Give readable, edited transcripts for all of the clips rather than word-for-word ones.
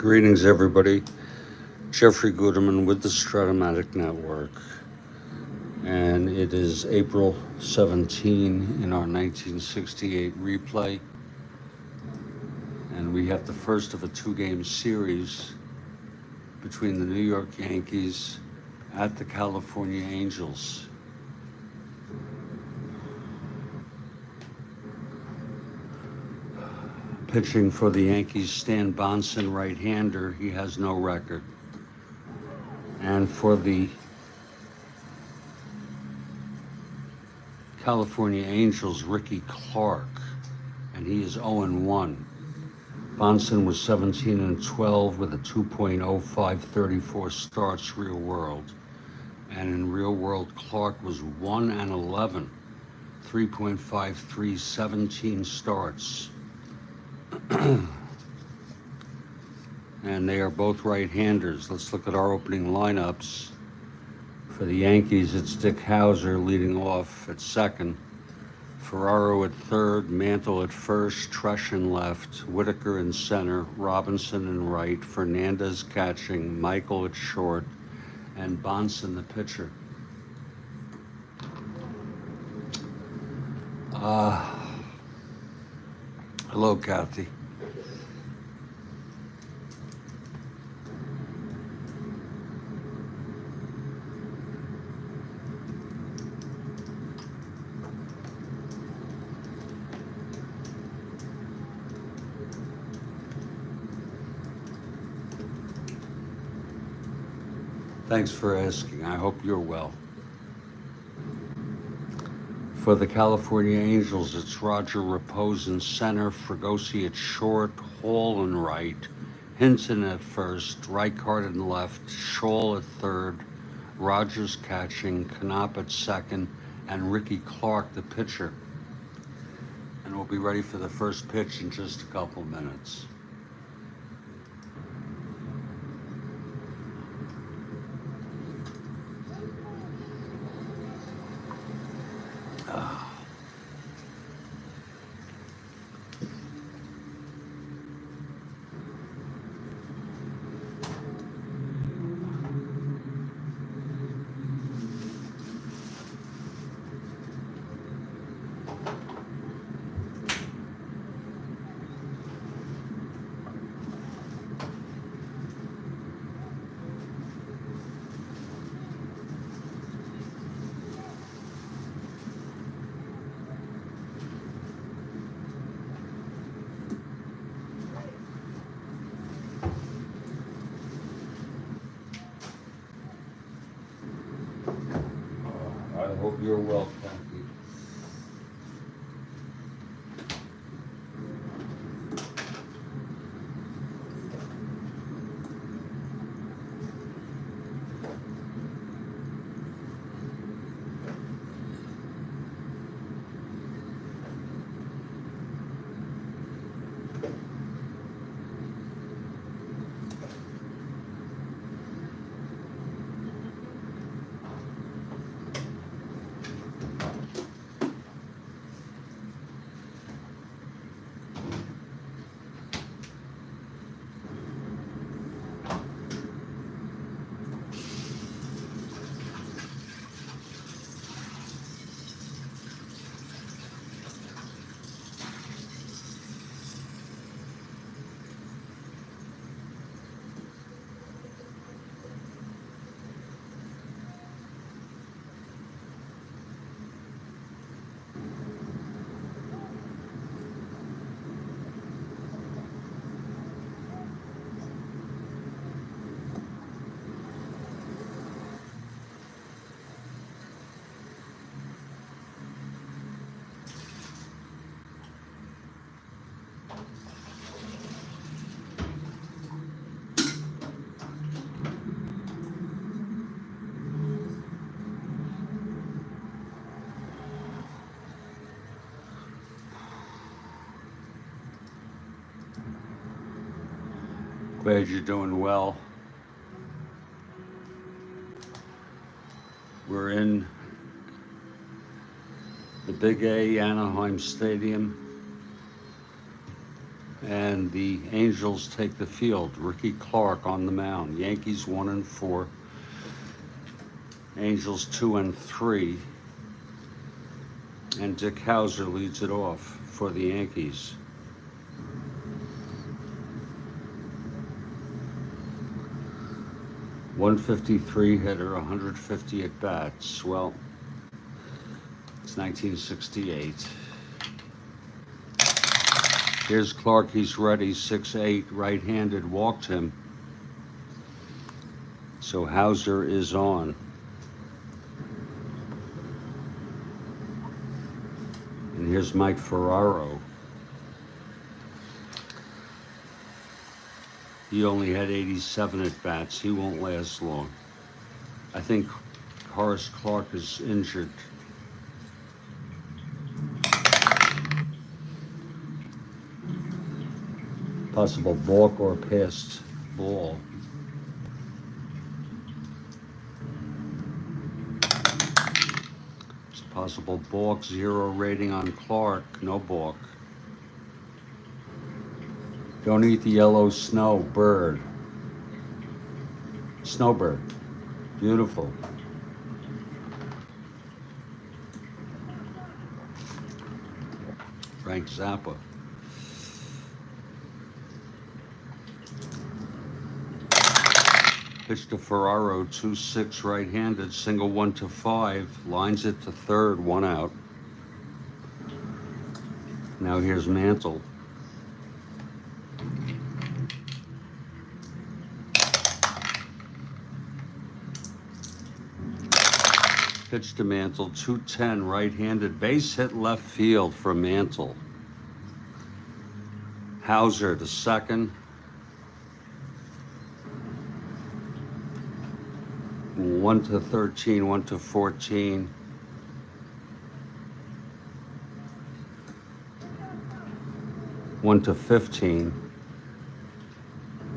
Greetings, everybody. Jeffrey Gooderman with the Strat-O-Matic Network. And it is April 17 in our 1968 replay. And we have the first of a two-game series between the New York Yankees at the California Angels. Pitching for the Yankees, Stan Bonson, right-hander. He has no record. And for the California Angels, Ricky Clark, and he is 0-1. Bonson was 17-12 with a 2.0534 starts real world. And in real world, Clark was 1-11, 3.53, 17 starts. And they are both right-handers. Let's look at our opening lineups. For the Yankees, it's Dick Hauser leading off at second, Ferraro at third, Mantle at first, Tresh in left, Whitaker in center, Robinson in right, Fernandez catching, Michael at short, and Bonson the pitcher. Hello, Kathy. Thanks for asking. I hope you're well. For the California Angels, it's Roger Repose in center, Fregosi at short, Hall in right, Hinton at first, Reichard in left, Scholl at third, Rogers catching, Knopp at second, and Ricky Clark, the pitcher. And we'll be ready for the first pitch in just a couple minutes. I hope you're well, Kathy. Glad you're doing well. We're in the Big A Anaheim Stadium. and the Angels take the field. Ricky Clark on the mound. Yankees 1-4. Angels 2-3. And Dick Hauser leads it off for the Yankees. .153 hitter, 150 at bats. Well, it's 1968. Here's Clark, he's ready, 6'8", right-handed, walked him. So Hauser is on. And here's Mike Ferraro. He only had 87 at bats. He won't last long. I think Horace Clark is injured. Possible balk or passed ball. It's a possible balk, 0 rating on Clark, no balk. Don't eat the yellow snow bird. Snowbird, beautiful. Frank Zappa. Pitch to Ferraro, 2-6 right-handed, single 1-5, lines it to third, 1 out. Now here's Mantle. Pitch to Mantle, 2-10 right-handed, base hit left field for Mantle. Hauser to second. 1-13, 1-14. One to 15.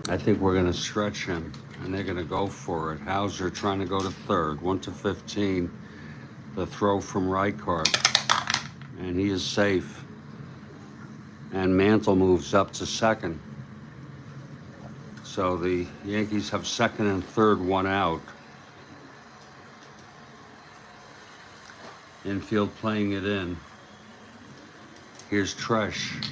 I think we're going to stretch him, and they're going to go for it. Hauser trying to go to third. 1-15. The throw from Reichart, and he is safe. And Mantle moves up to second. So the Yankees have second and third, 1 out. Infield playing it in. Here's Tresh.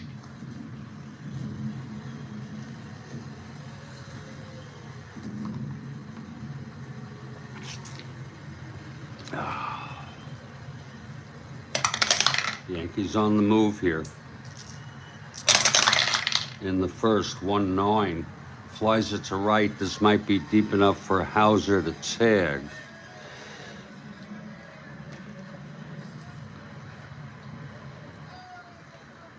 Yankees on the move here. In the first, 1-9. Flies it to right. This might be deep enough for Hauser to tag.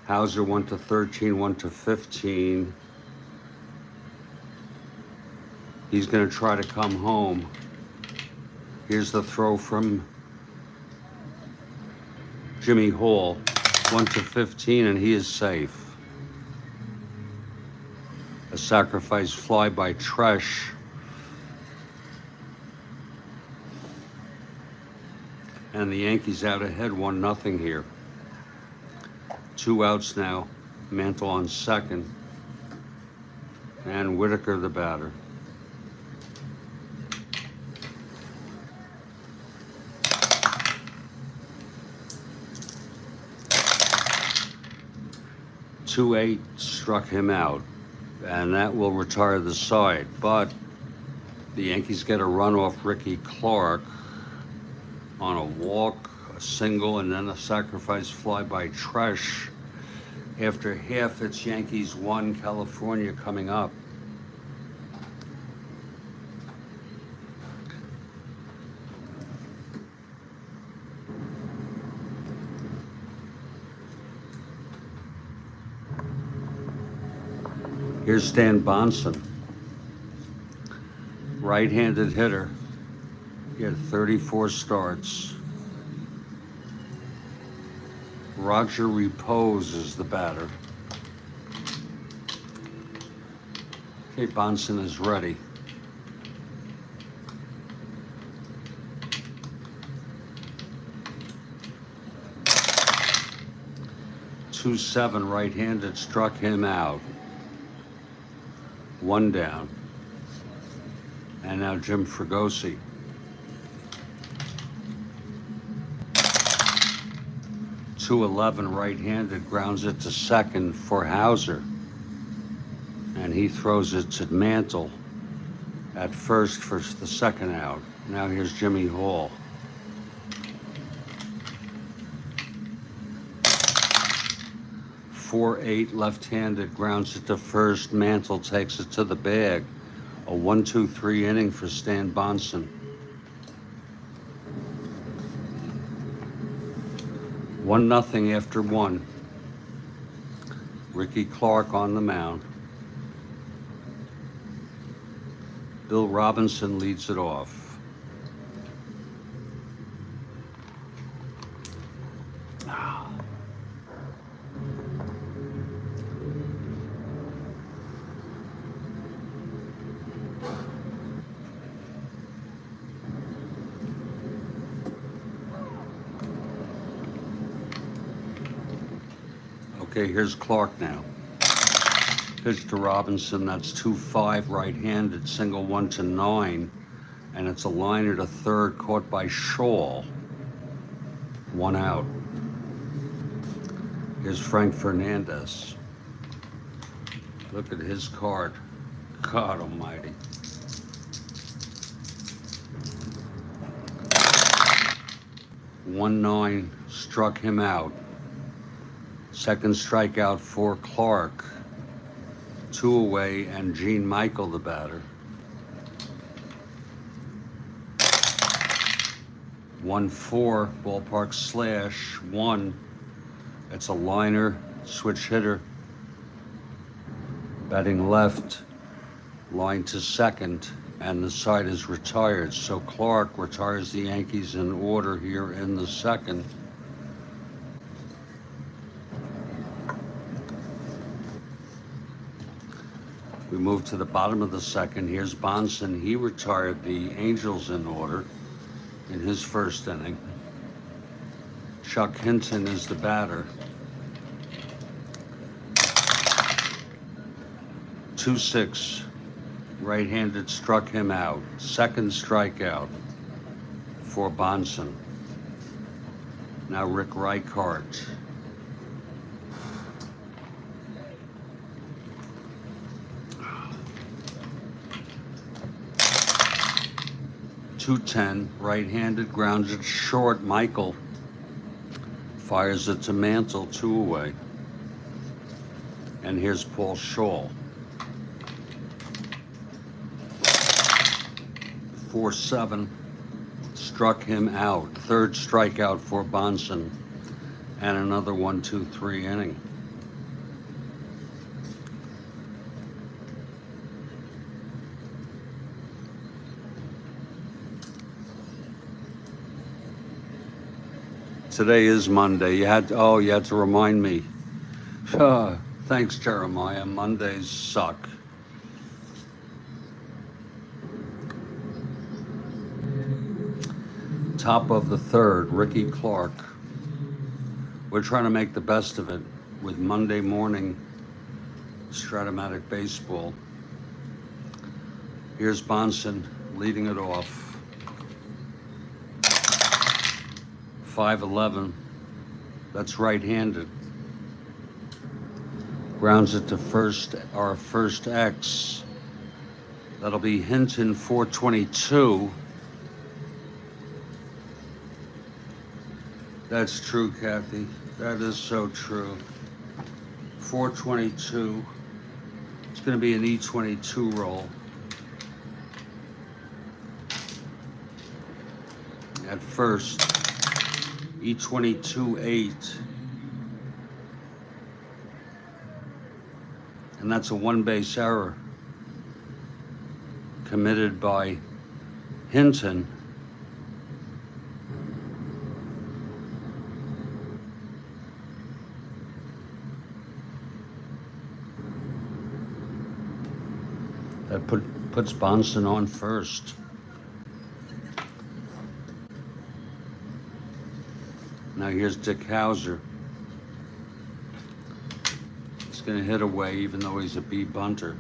Hauser 1-13, 1-15. He's going to try to come home. Here's the throw from Jimmy Hall, 1-15, and he is safe. A sacrifice fly by Tresh. And the Yankees out ahead, 1-0 here. 2 outs now. Mantle on second. And Whitaker the batter. .28 struck him out, and that will retire the side. But the Yankees get a run off Ricky Clark on a walk, a single, and then a sacrifice fly by Tresh. After half, it's Yankees 1, California coming up. Here's Stan Bonson, right-handed hitter. He had 34 starts. Roger Repose is the batter. Okay, Bonson is ready. 2-7 right-handed struck him out. 1 down. And now Jim Fregosi. 2-11 right-handed grounds it to second for Hauser. And he throws it to Mantle at first for the second out. Now here's Jimmy Hall. 4-8 left-handed grounds it to first. Mantle takes it to the bag. A 1-2-3 inning for Stan Bonson. 1-0 after 1. Ricky Clark on the mound. Bill Robinson leads it off. Okay, here's Clark now. Pitch to Robinson, that's 2-5 right-handed, single 1-9, and it's a liner to third, caught by Shaw. 1 out. Here's Frank Fernandez. Look at his card. God almighty. "1-9 struck him out. Second strikeout for Clark. 2 away, and Gene Michael the batter. 1-4 ballpark slash 1. It's a liner, switch hitter. Batting left, line to second, and the side is retired. So Clark retires the Yankees in order here in the second. We move to the bottom of the second. Here's Bonson. He retired the Angels in order in his first inning. Chuck Hinton is the batter. 2-6 right-handed struck him out. Second strikeout for Bonson. Now Rick Reichart. 2-10 right-handed grounds it short. Michael fires it to Mantle, 2 away. And here's Paul Shaw. 4-7 struck him out. Third strikeout for Bonson, and another 1-2-3 inning. Today is Monday. You had to remind me. Thanks, Jeremiah. Mondays suck. Top of the third, Ricky Clark. We're trying to make the best of it with Monday morning Strat-O-Matic baseball. Here's Bonson leading it off. 5-11, that's right-handed. Grounds it to first, our first X. That'll be Hinton, 422. That's true, Kathy. That is so true. 422. It's going to be an E22 roll. At first, E22-8. And that's a 1-base error committed by Hinton. That puts Bonson on first. Now here's Dick Hauser. going to hit away even though he's a B bunter.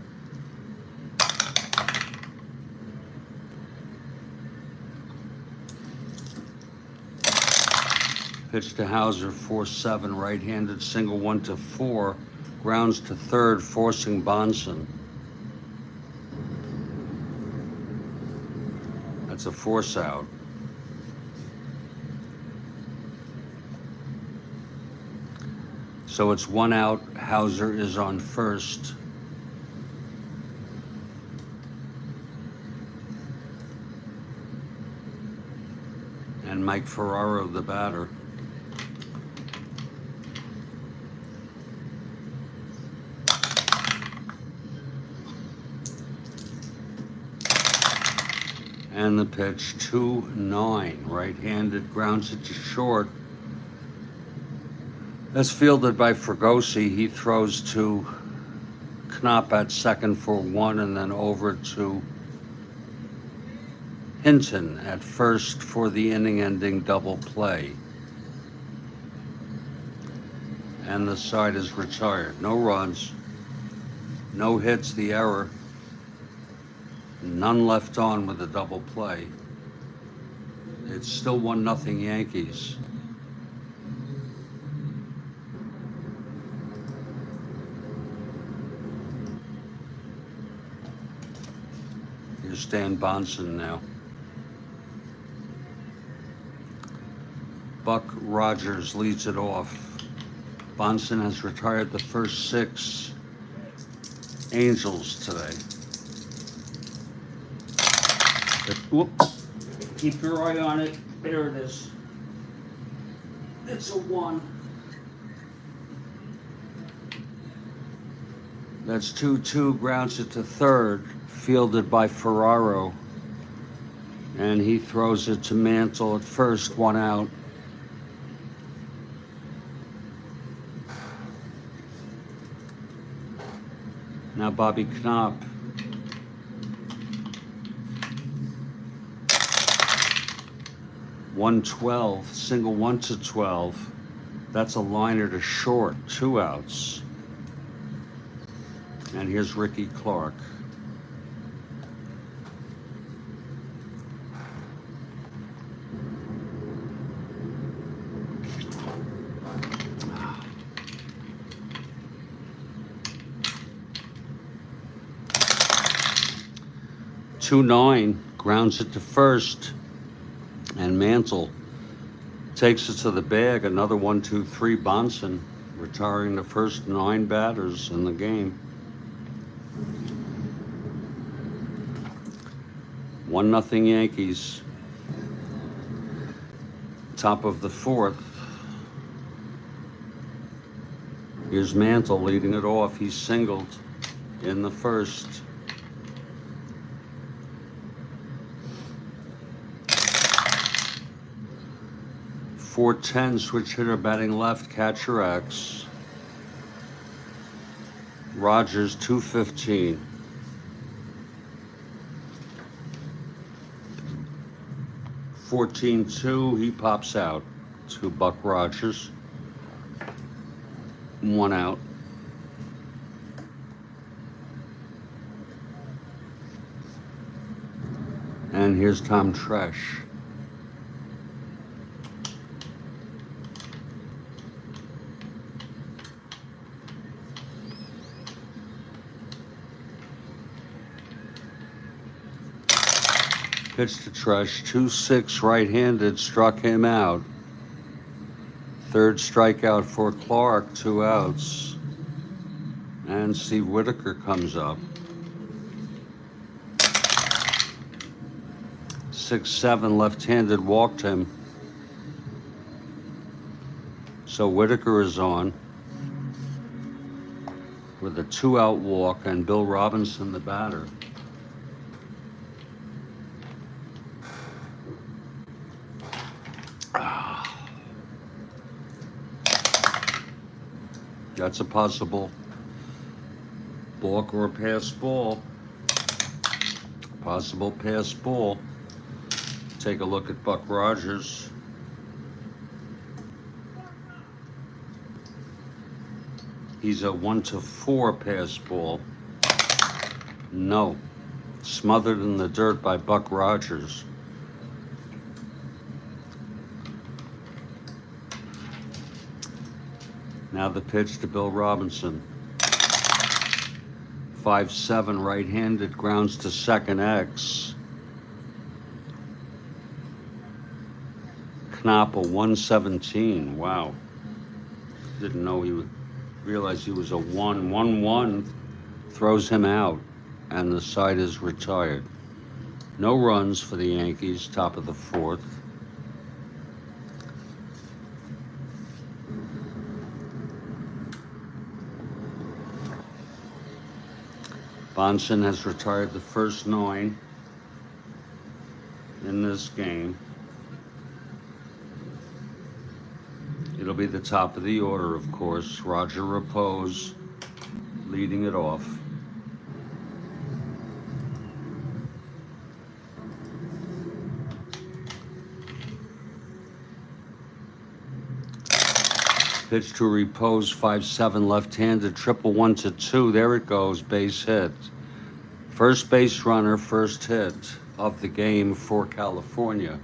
Pitch to Hauser, 4-7, right-handed, single 1-4, grounds to third, forcing Bonson. That's a force out. So it's 1 out. Hauser is on first. And Mike Ferraro, the batter. And the pitch, 2-9, right-handed, grounds it to short. That's fielded by Fregosi. He throws to Knopp at second for 1, and then over to Hinton at first for the inning-ending double play. And the side is retired. No runs, no hits, the error. None left on with a double play. It's still 1-0 Yankees. Here's Stan Bonson now. Buck Rogers leads it off. Bonson has retired the first 6 Angels today. Whoop. Keep your eye on it. There it is. It's a 1. That's 2-2, grounds it to third, fielded by Ferraro. And he throws it to Mantle at first, 1 out. Now Bobby Knopp. .112, single 1-12. That's a liner to short, 2 outs. And here's Ricky Clark. .29, grounds it to first. And Mantle takes it to the bag. Another 1-2-3 Bonson, retiring the first 9 batters in the game. 1-0 Yankees. Top of the 4th. Here's Mantle leading it off. He's singled in the first. .410, switch hitter batting left, catcher X. Rogers, .215. .14-2, he pops out to Buck Rogers. 1 out. And here's Tom Tresh. Pitch to Tresh, 2-6, right-handed, struck him out. Third strikeout for Clark, 2 outs. And Steve Whitaker comes up. 6-7, left-handed, walked him. So Whitaker is on with a 2-out walk, and Bill Robinson, the batter. That's a possible balk or a pass ball. Possible pass ball. Take a look at Buck Rogers. He's a 1-4 pass ball. No. Smothered in the dirt by Buck Rogers. Now the pitch to Bill Robinson. 5-7 right-handed, grounds to second X. Knoppel 117. Wow. Didn't know he would realize he was a 1-1-1. Throws him out, and the side is retired. No runs for the Yankees, top of the fourth. Bonson has retired the first 9 in this game. It'll be the top of the order, of course. Roger Repose leading it off. Pitch to Repose, 5-7 left-handed, triple 1-2. There it goes, base hit. First base runner, first hit of the game for California.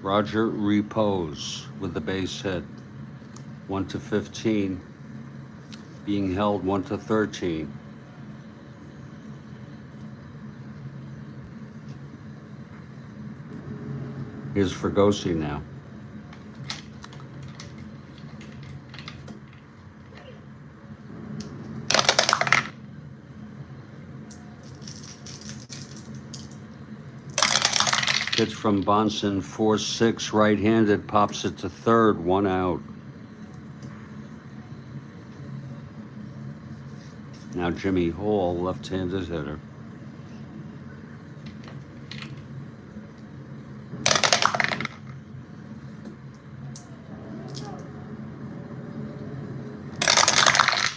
Roger Repose with the base hit. 1-15, being held 1-13. Here's Fregosi now. Pitch from Bonson, 4-6 right-handed, pops it to third, 1 out. Now Jimmy Hall, left-handed hitter.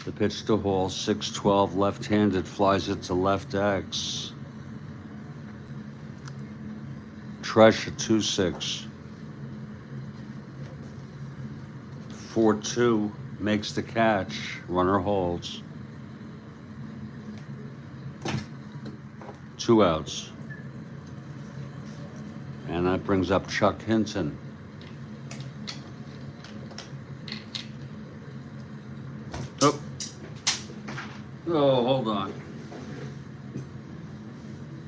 The pitch to Hall, 6-12 left-handed, flies it to left X. Tresh at 2-6. 4-2 makes the catch. Runner holds. 2 outs. And that brings up Chuck Hinton. Oh, hold on.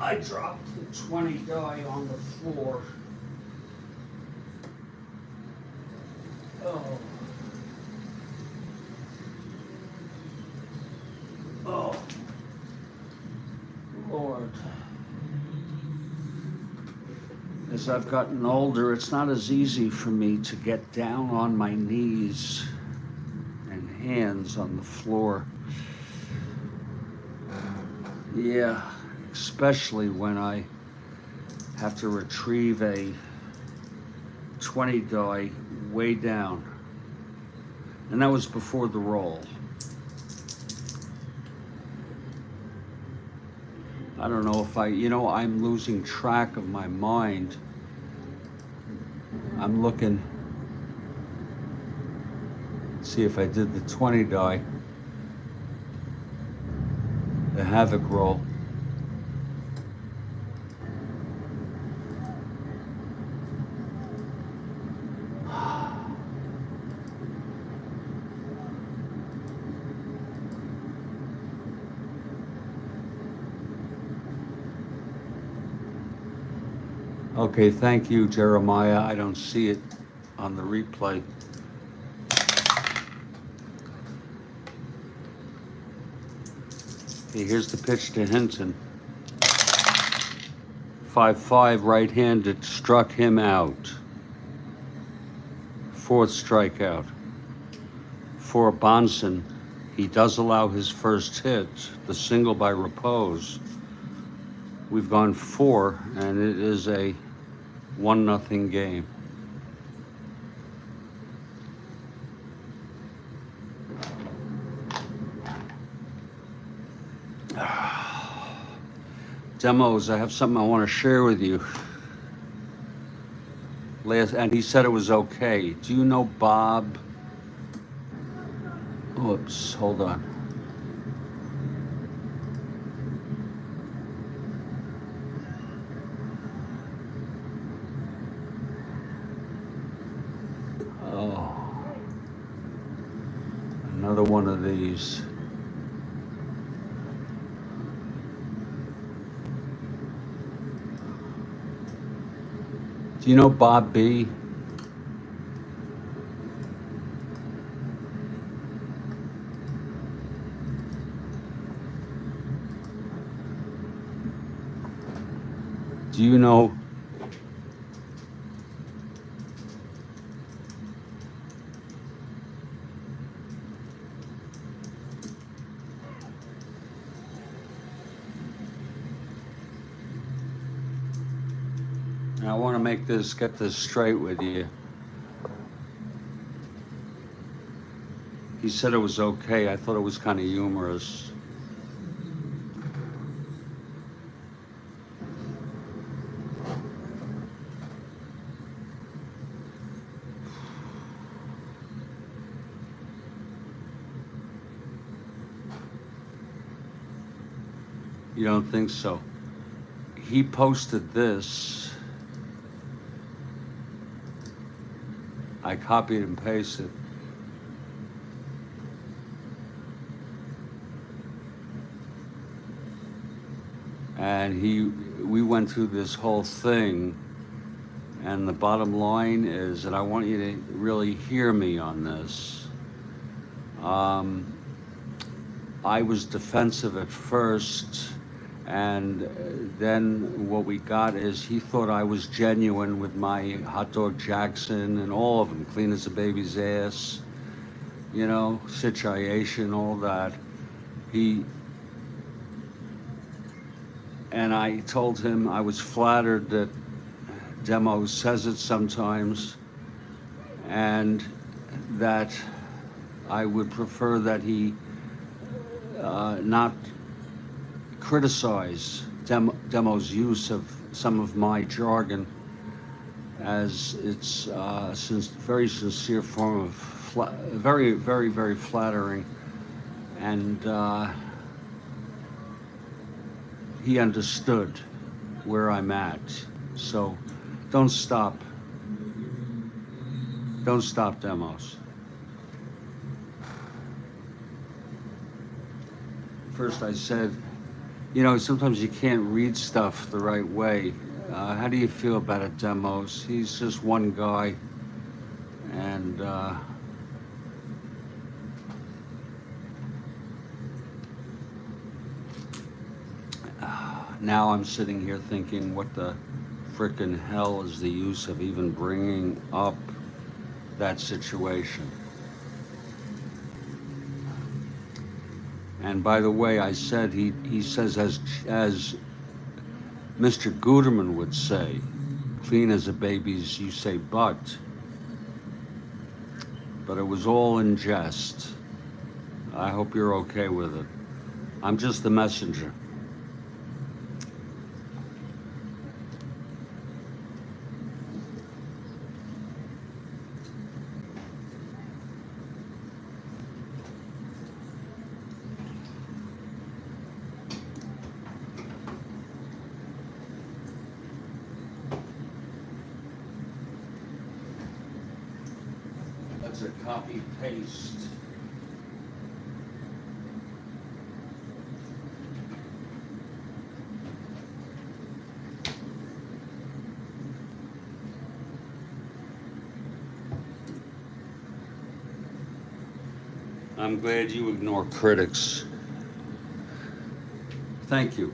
I dropped the 20 die on the floor. Oh. Oh. Lord. As I've gotten older, it's not as easy for me to get down on my knees and hands on the floor. Yeah, especially when I have to retrieve a 20 die way down. And that was before the roll. I don't know if I'm losing track of my mind. I'm looking, see if I did the 20 die. The Havoc roll. Okay, thank you, Jeremiah. I don't see it on the replay. Okay, here's the pitch to Hinton. 5-5 right-handed, struck him out. 4th strikeout. For Bonson, he does allow his first hit, the single by Repose. We've gone 4, and it is a 1-0 game. Demos, I have something I want to share with you. And he said it was okay. Do you know Bob? Oops, hold on. Oh, another one of these. Do you know Bob B? Do you know? And I want to get this straight with you. He said it was okay. I thought it was kind of humorous. You don't think so? He posted this. I copied and pasted. And we went through this whole thing, and the bottom line is, and I want you to really hear me on this. I was defensive at first, and then what we got is he thought I was genuine with my Hot Dog Jackson and all of them, clean as a baby's ass, you know, situation, all that. And I told him I was flattered that Demo says it sometimes, and that I would prefer that he not criticize Demo's use of some of my jargon, as it's very sincere form of very, very, very flattering, and he understood where I'm at. So don't stop Demos. First I said, you know, sometimes you can't read stuff the right way. How do you feel about it, Demos? He's just one guy, and now I'm sitting here thinking, what the frickin' hell is the use of even bringing up that situation? And by the way, I said he says, as Mr. Guterman would say, clean as a baby's, you say butt. But it was all in jest. I hope you're okay with it. I'm just the messenger. That's a copy paste. I'm glad you ignore critics. Thank you,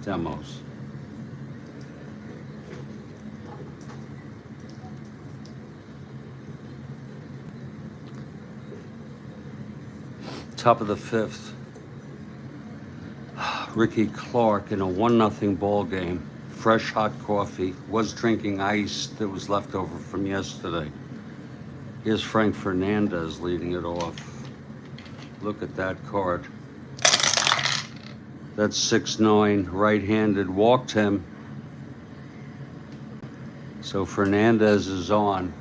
Demos. Top of the fifth. Ricky Clark in a 1-0 ball game. Fresh hot coffee. Was drinking ice that was left over from yesterday. Here's Frank Fernandez leading it off. Look at that card. That's 6-9, right-handed, walked him. So Fernandez is on.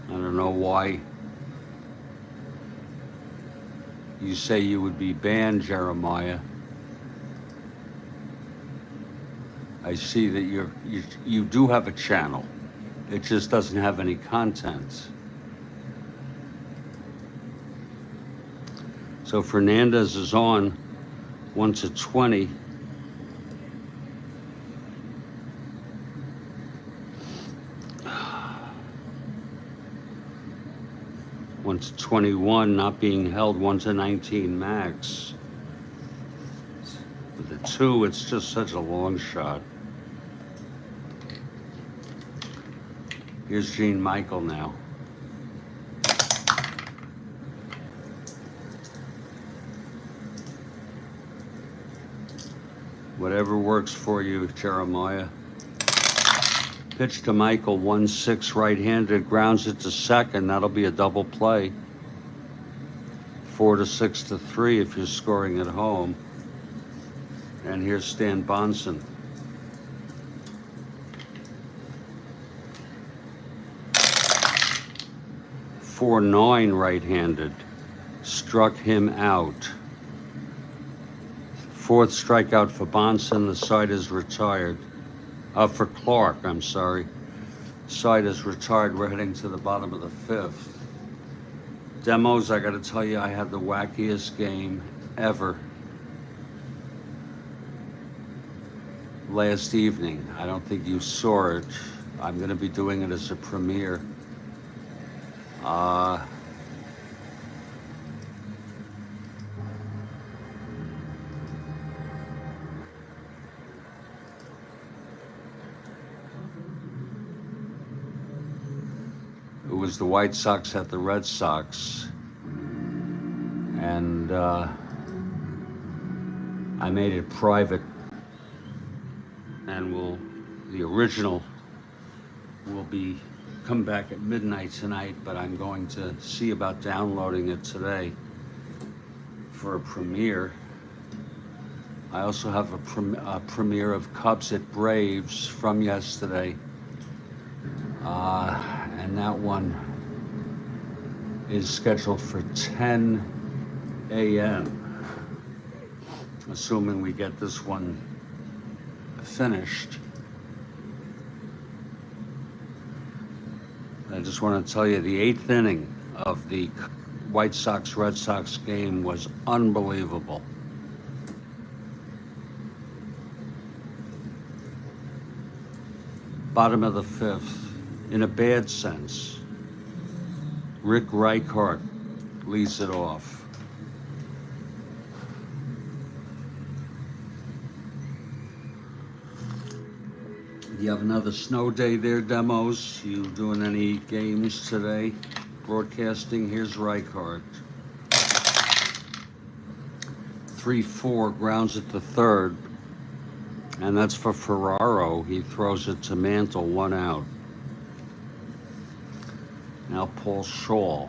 I don't know why you say you would be banned, Jeremiah. I see that you do have a channel. It just doesn't have any content. So Fernandez is on 1-20. One to 21, not being held. 1-19 max. With the 2, it's just such a long shot. Here's Gene Michael now. Whatever works for you, Jeremiah. Pitch to Michael, 1-6 right-handed, grounds it to second. That'll be a double play. 4-6-3 if you're scoring at home. And here's Stan Bonson. Four 9 right-handed, struck him out. 4th strikeout for Bonson. The side is retired. For Clark, I'm sorry. Side is retired. We're heading to the bottom of the 5th. Demos, I gotta tell you, I had the wackiest game ever last evening. I don't think you saw it. I'm gonna be doing it as a premiere. It was the White Sox at the Red Sox, and I made it private, and the original will come back at midnight tonight, but I'm going to see about downloading it today for a premiere. I also have a premiere of Cubs at Braves from yesterday. And that one is scheduled for 10 a.m. Assuming we get this one finished. I just want to tell you, the 8th inning of the White Sox-Red Sox game was unbelievable. Bottom of the 5th. In a bad sense, Rick Reichart leads it off. You have another snow day there, Demos? You doing any games today? Broadcasting, here's Reichart. 3-4, grounds at the 3rd. And that's for Ferraro. He throws it to Mantle, 1 out. Now Paul Shaw.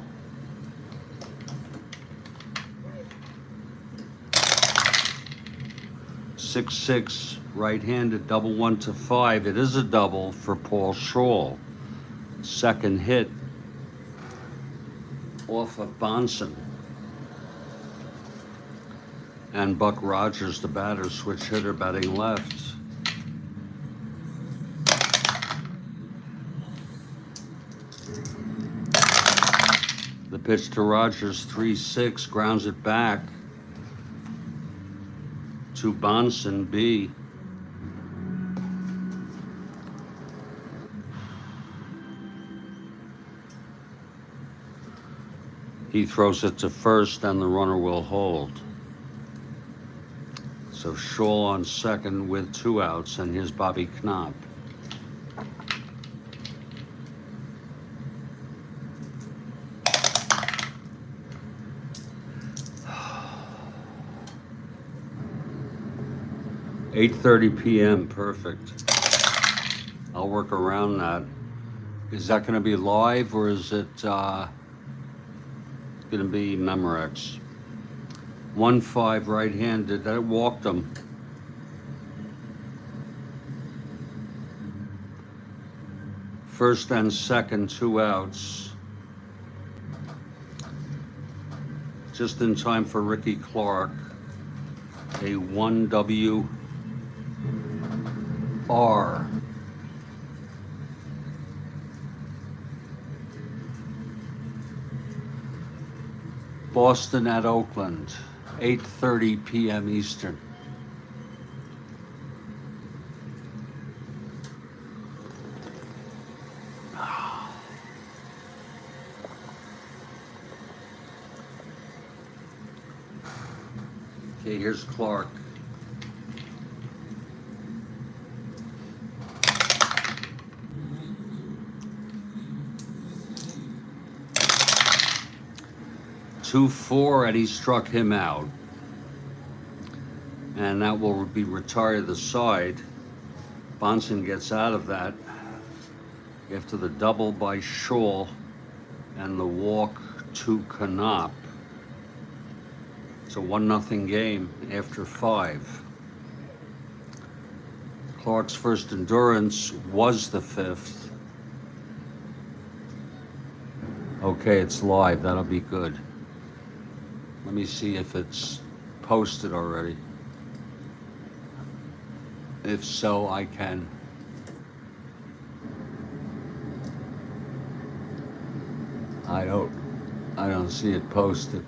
Six, right-handed, double 1-5. It is a double for Paul Shaw. Second hit off of Bonson. And Buck Rogers, the batter, switch hitter, batting left. The pitch to Rogers, 3-6, grounds it back to Bonson, B. He throws it to first and the runner will hold. So Shaw on second with 2 outs, and here's Bobby Knopp. $8:30 p.m. Perfect. I'll work around that. Is that going to be live, or is it Gonna be Memorex. 1-5 right-handed. That walked him. First and second, 2 outs. Just in time for Ricky Clark. A 1WR. Boston at Oakland, 8:30 p.m. Eastern. Okay, here's Clark. Two, 4, and he struck him out. And that will be retire the side. Bonson gets out of that after the double by Shaw and the walk to Knopp. It's a 1-0 game after 5. Clark's first endurance was the 5th. Okay, it's live. That'll be good. Let me see if it's posted already. If so, I can. I don't see it posted,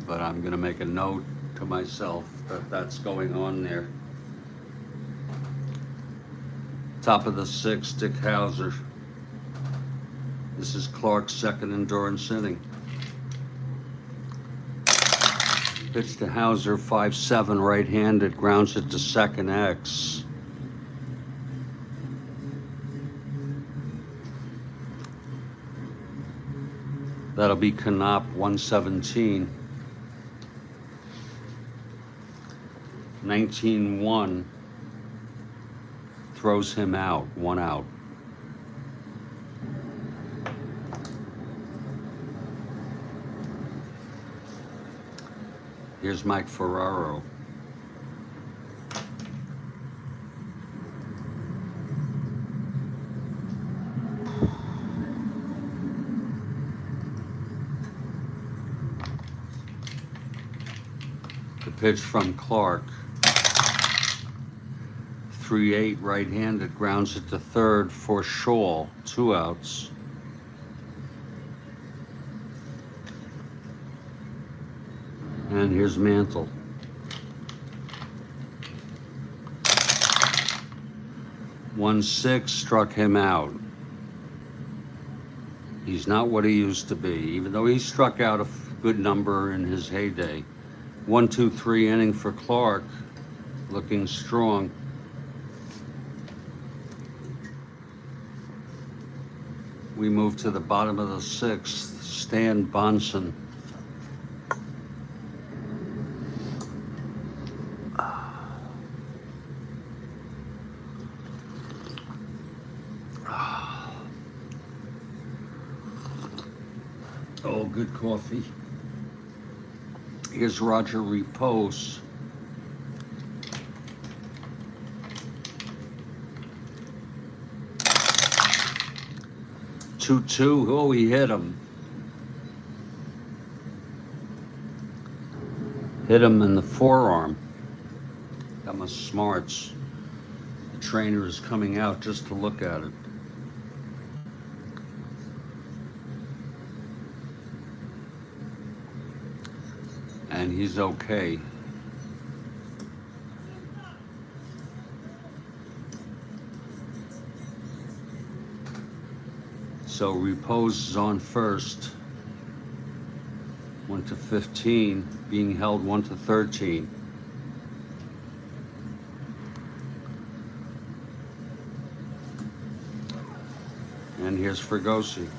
but I'm gonna make a note to myself that that's going on there. Top of the 6th, Dick Hauser. This is Clark's second endurance inning. Pitch to Hauser, 5-7 right-handed, grounds it to second X. That'll be Knopp, 117. 19-1. Throws him out, 1 out. Here's Mike Ferraro. The pitch from Clark. 3-8 right-handed, grounds it to third for Shaw, 2 outs. And here's Mantle. One 6 struck him out. He's not what he used to be, even though he struck out a good number in his heyday. 1-2-3 inning for Clark, looking strong. We move to the bottom of the 6th, Stan Bonson. Oh, good coffee. Here's Roger Repose. Two. Oh, he hit him. Hit him in the forearm. Got my smarts. The trainer is coming out just to look at it. And he's okay. So Repose is on first. 1-15, being held 1-13. And here's Fregosi.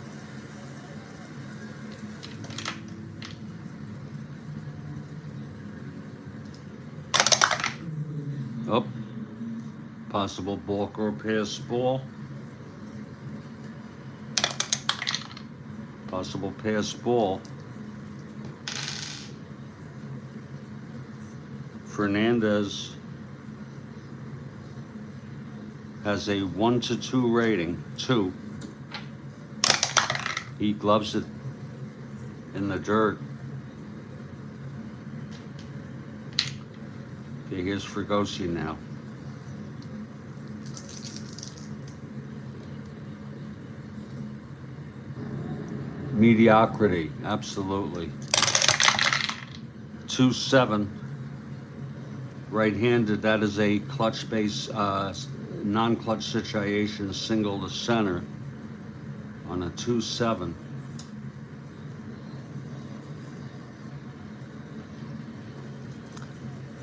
Up. Possible balk or pass ball. Possible pass ball. Fernandez has a 1-2 rating. 2. He gloves it in the dirt. Okay, here's Fregosi now. Mediocrity, absolutely. 2-7. Right-handed, that is a clutch base, non-clutch situation, single to center on a 2-7.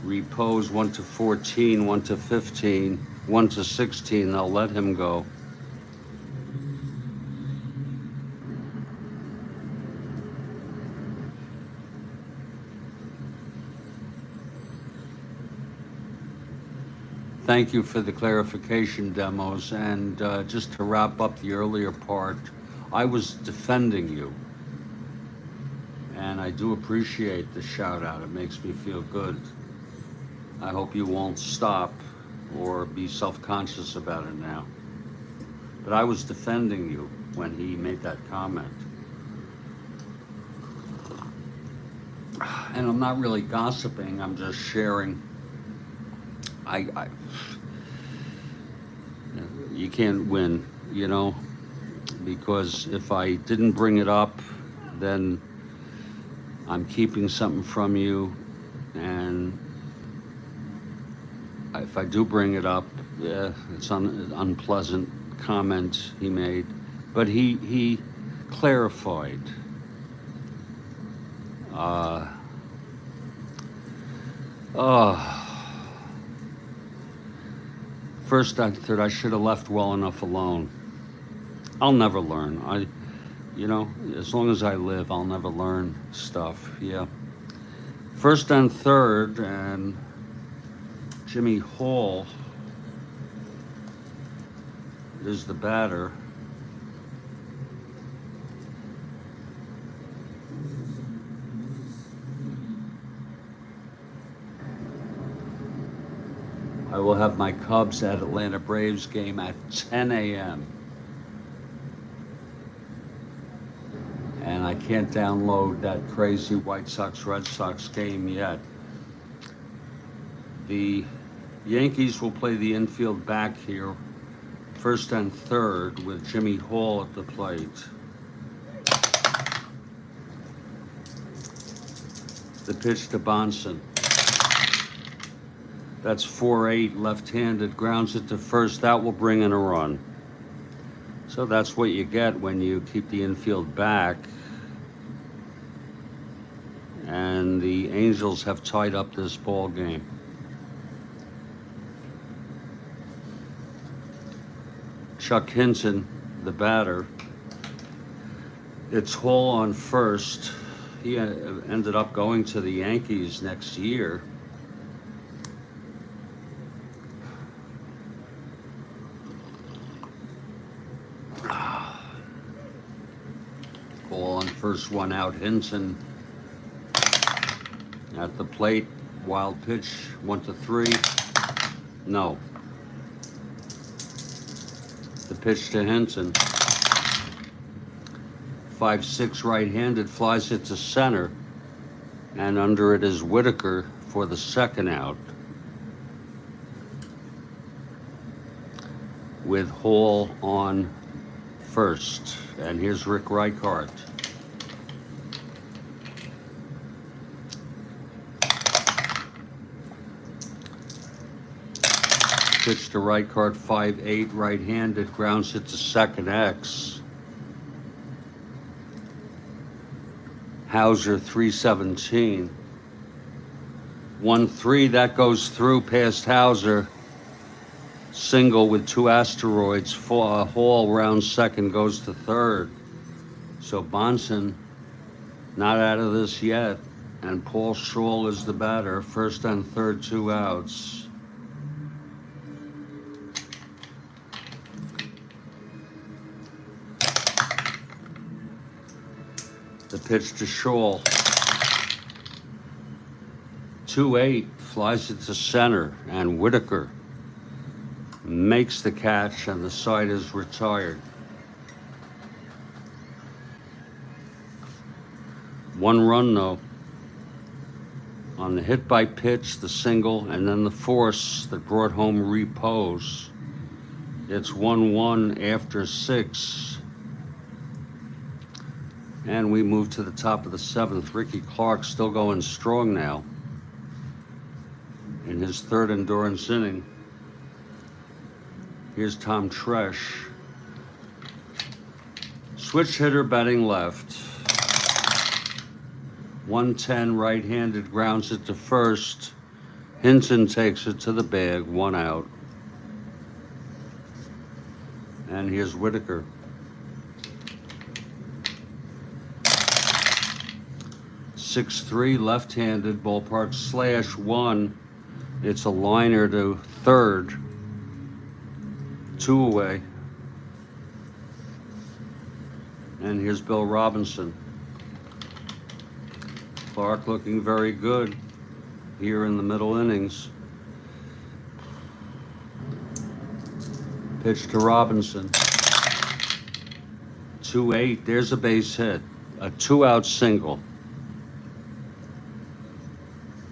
Repose 1-14, 1-15, 1-16. They'll let him go. Thank you for the clarification, Demos. And just to wrap up the earlier part, I was defending you. And I do appreciate the shout out. It makes me feel good. I hope you won't stop or be self-conscious about it now. But I was defending you when he made that comment. And I'm not really gossiping, I'm just sharing. You can't win, you know, because if I didn't bring it up, then I'm keeping something from you, and if I do bring it up, it's an unpleasant comment he made, but he clarified. First, I thought I should have left well enough alone. I'll never learn. You know, as long as I live, I'll never learn stuff. Yeah. First and third, and Jimmy Hall is the batter. I will have my Cubs at Atlanta Braves game at 10 a.m. And I can't download that crazy White Sox-Red Sox game yet. The Yankees will play the infield back here, first and third, with Jimmy Hall at the plate. The pitch to Bonson. That's 4-8, left-handed, grounds it to first. That will bring in a run. So that's what you get when you keep the infield back. And the Angels have tied up this ball game. Chuck Hinton, the batter. It's Hall on first. He ended up going to the Yankees next year. Ball on first, one out. Hinton at the plate. Wild pitch, 1-3. No. The pitch to Hinton. 5-6 right-handed, flies it to center, and under it is Whitaker for the second out, with Hall on first. And here's Rick Reichart. Pitch to Reichart, 5-8, right-handed, grounds it to second X. Hauser, 317. 1-3, that goes through past Hauser. Single with two asteroids. Hall rounds second, goes to third. So Bonson not out of this yet. And Paul Scholl is the batter. First and third, 2 outs. The pitch to Scholl. 2-8, flies it to center, and Whitaker makes the catch, and the side is retired. 1 run though on the hit by pitch, the single, and then the force that brought home repose. It's 1-1 after 6. And we move to the top of the 7th. Ricky Clark still going strong now in his 3rd endurance inning. Here's Tom Tresh. Switch hitter batting left. 110 right-handed, grounds it to first. Hinton takes it to the bag, 1 out. And here's Whitaker. .63 left-handed, ballpark slash 1. It's a liner to third. 2 away. And here's Bill Robinson. Clark looking very good here in the middle innings. Pitch to Robinson. 2-8, there's a base hit. A 2-out single.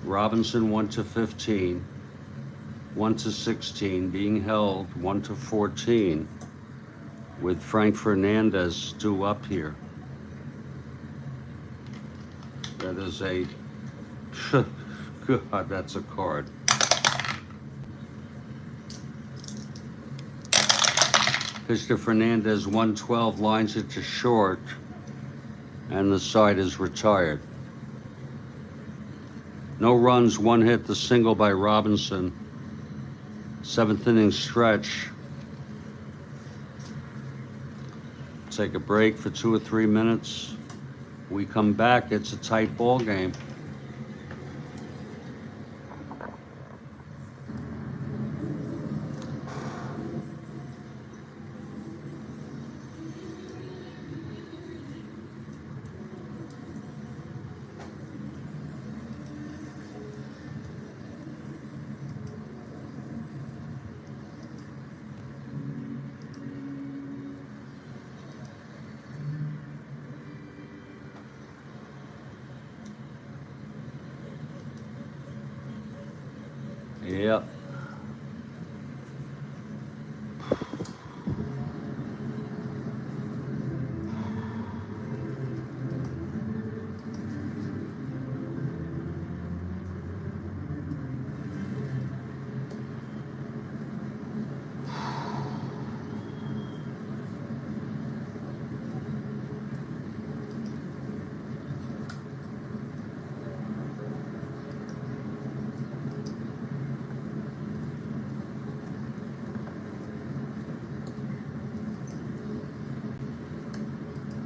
Robinson 1-15. 1-16, being held 1-14 with Frank Fernandez due up here. That is a, God, that's a card. Pitch to Fernandez, 112, lines it to short, and the side is retired. No runs, 1 hit, the single by Robinson. 7th inning stretch. Take a break for 2 or 3 minutes. We come back, it's a tight ball game. Yep.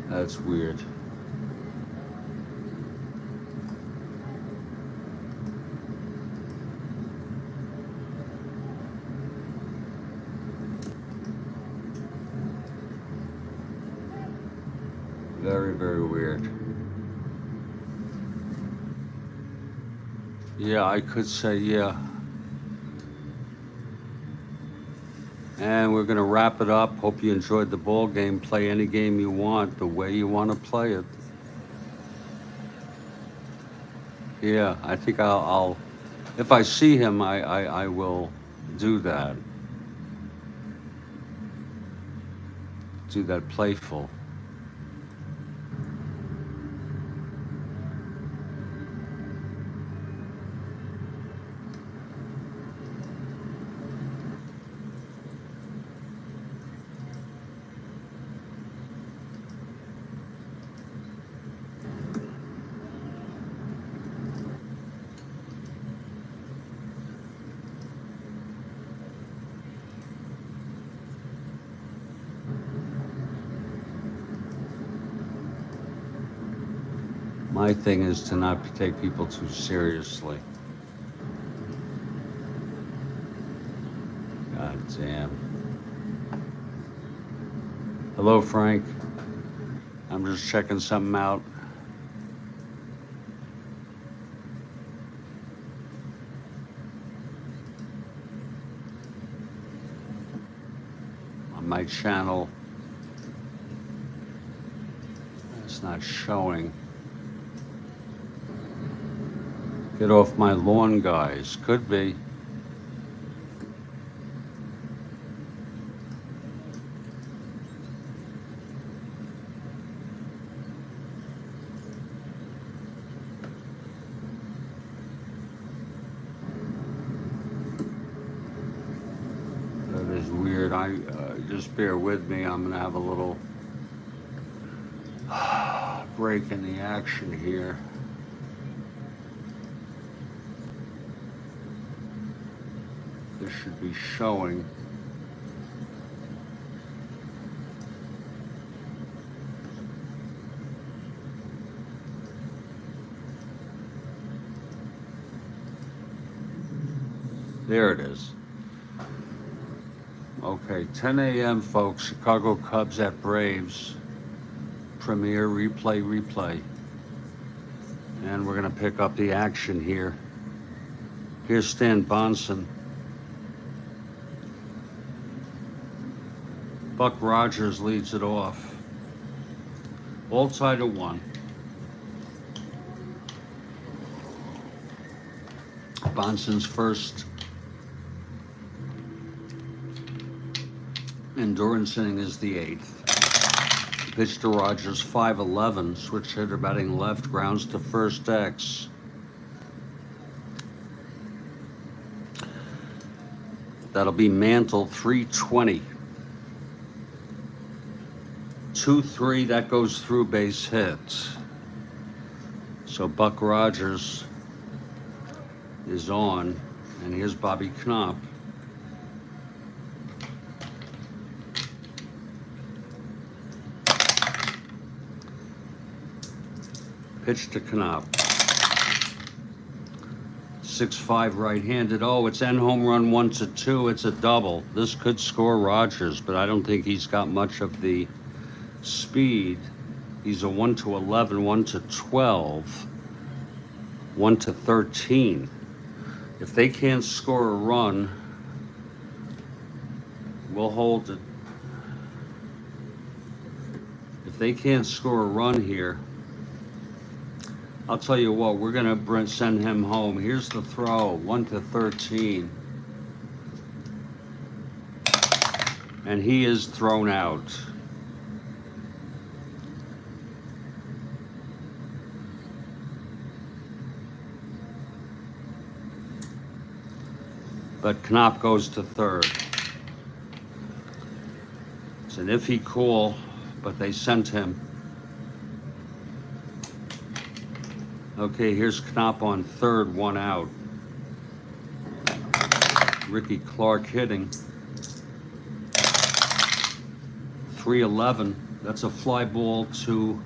That's weird. Very, very weird. Yeah, I could say yeah. And we're going to wrap it up. Hope you enjoyed the ball game. Play any game you want, the way you want to play it. Yeah, I think I'll if I see him, I will do that. Do that playful. My thing is to not take people too seriously. God damn. Hello, Frank. I'm just checking something out. my channel. It's not showing. Get off my lawn, guys. Could be. That is weird. Just bear with me. I'm gonna have a little break in the action here. This should be showing. There it is. Okay, 10 a.m. folks, Chicago Cubs at Braves. Premiere, replay. And we're gonna pick up the action here. Here's Stan Bonson. Buck Rogers leads it off. All tied at 1. Bonson's first endurance inning is the 8th. Pitch to Rogers, 5-11. Switch hitter batting left, grounds to first X. That'll be Mantle, 320. 2-3, that goes through, base hit. So Buck Rogers is on, and here's Bobby Knopp. Pitch to Knopp. 6-5 right-handed. Oh, it's end home run 1-2. It's a double. This could score Rogers, but I don't think he's got much of the speed. He's a 1-11, 1-12, 1-13. If they can't score a run, we'll hold it. If they can't score a run here, I'll tell you what, we're gonna send him home. Here's the throw, 1-13. And he is thrown out. But Knopp goes to third. It's an iffy call, but they sent him. Okay, here's Knopp on third, 1 out. Ricky Clark hitting. 3-11. That's a fly ball to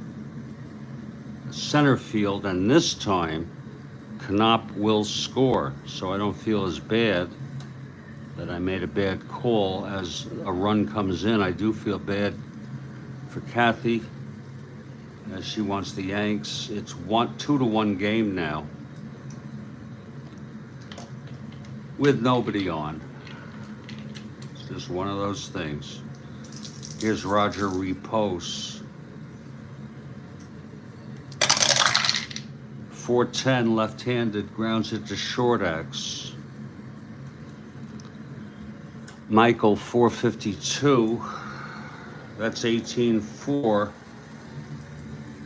center field, and this time Knopp will score. So I don't feel as bad that I made a bad call. As a run comes in, I do feel bad for Kathy, as she wants the Yanks. It's 2-1 game now, with nobody on. It's just one of those things. Here's Roger Repose. 4-10, left-handed, grounds it to short X. Michael, 452. That's 18-4.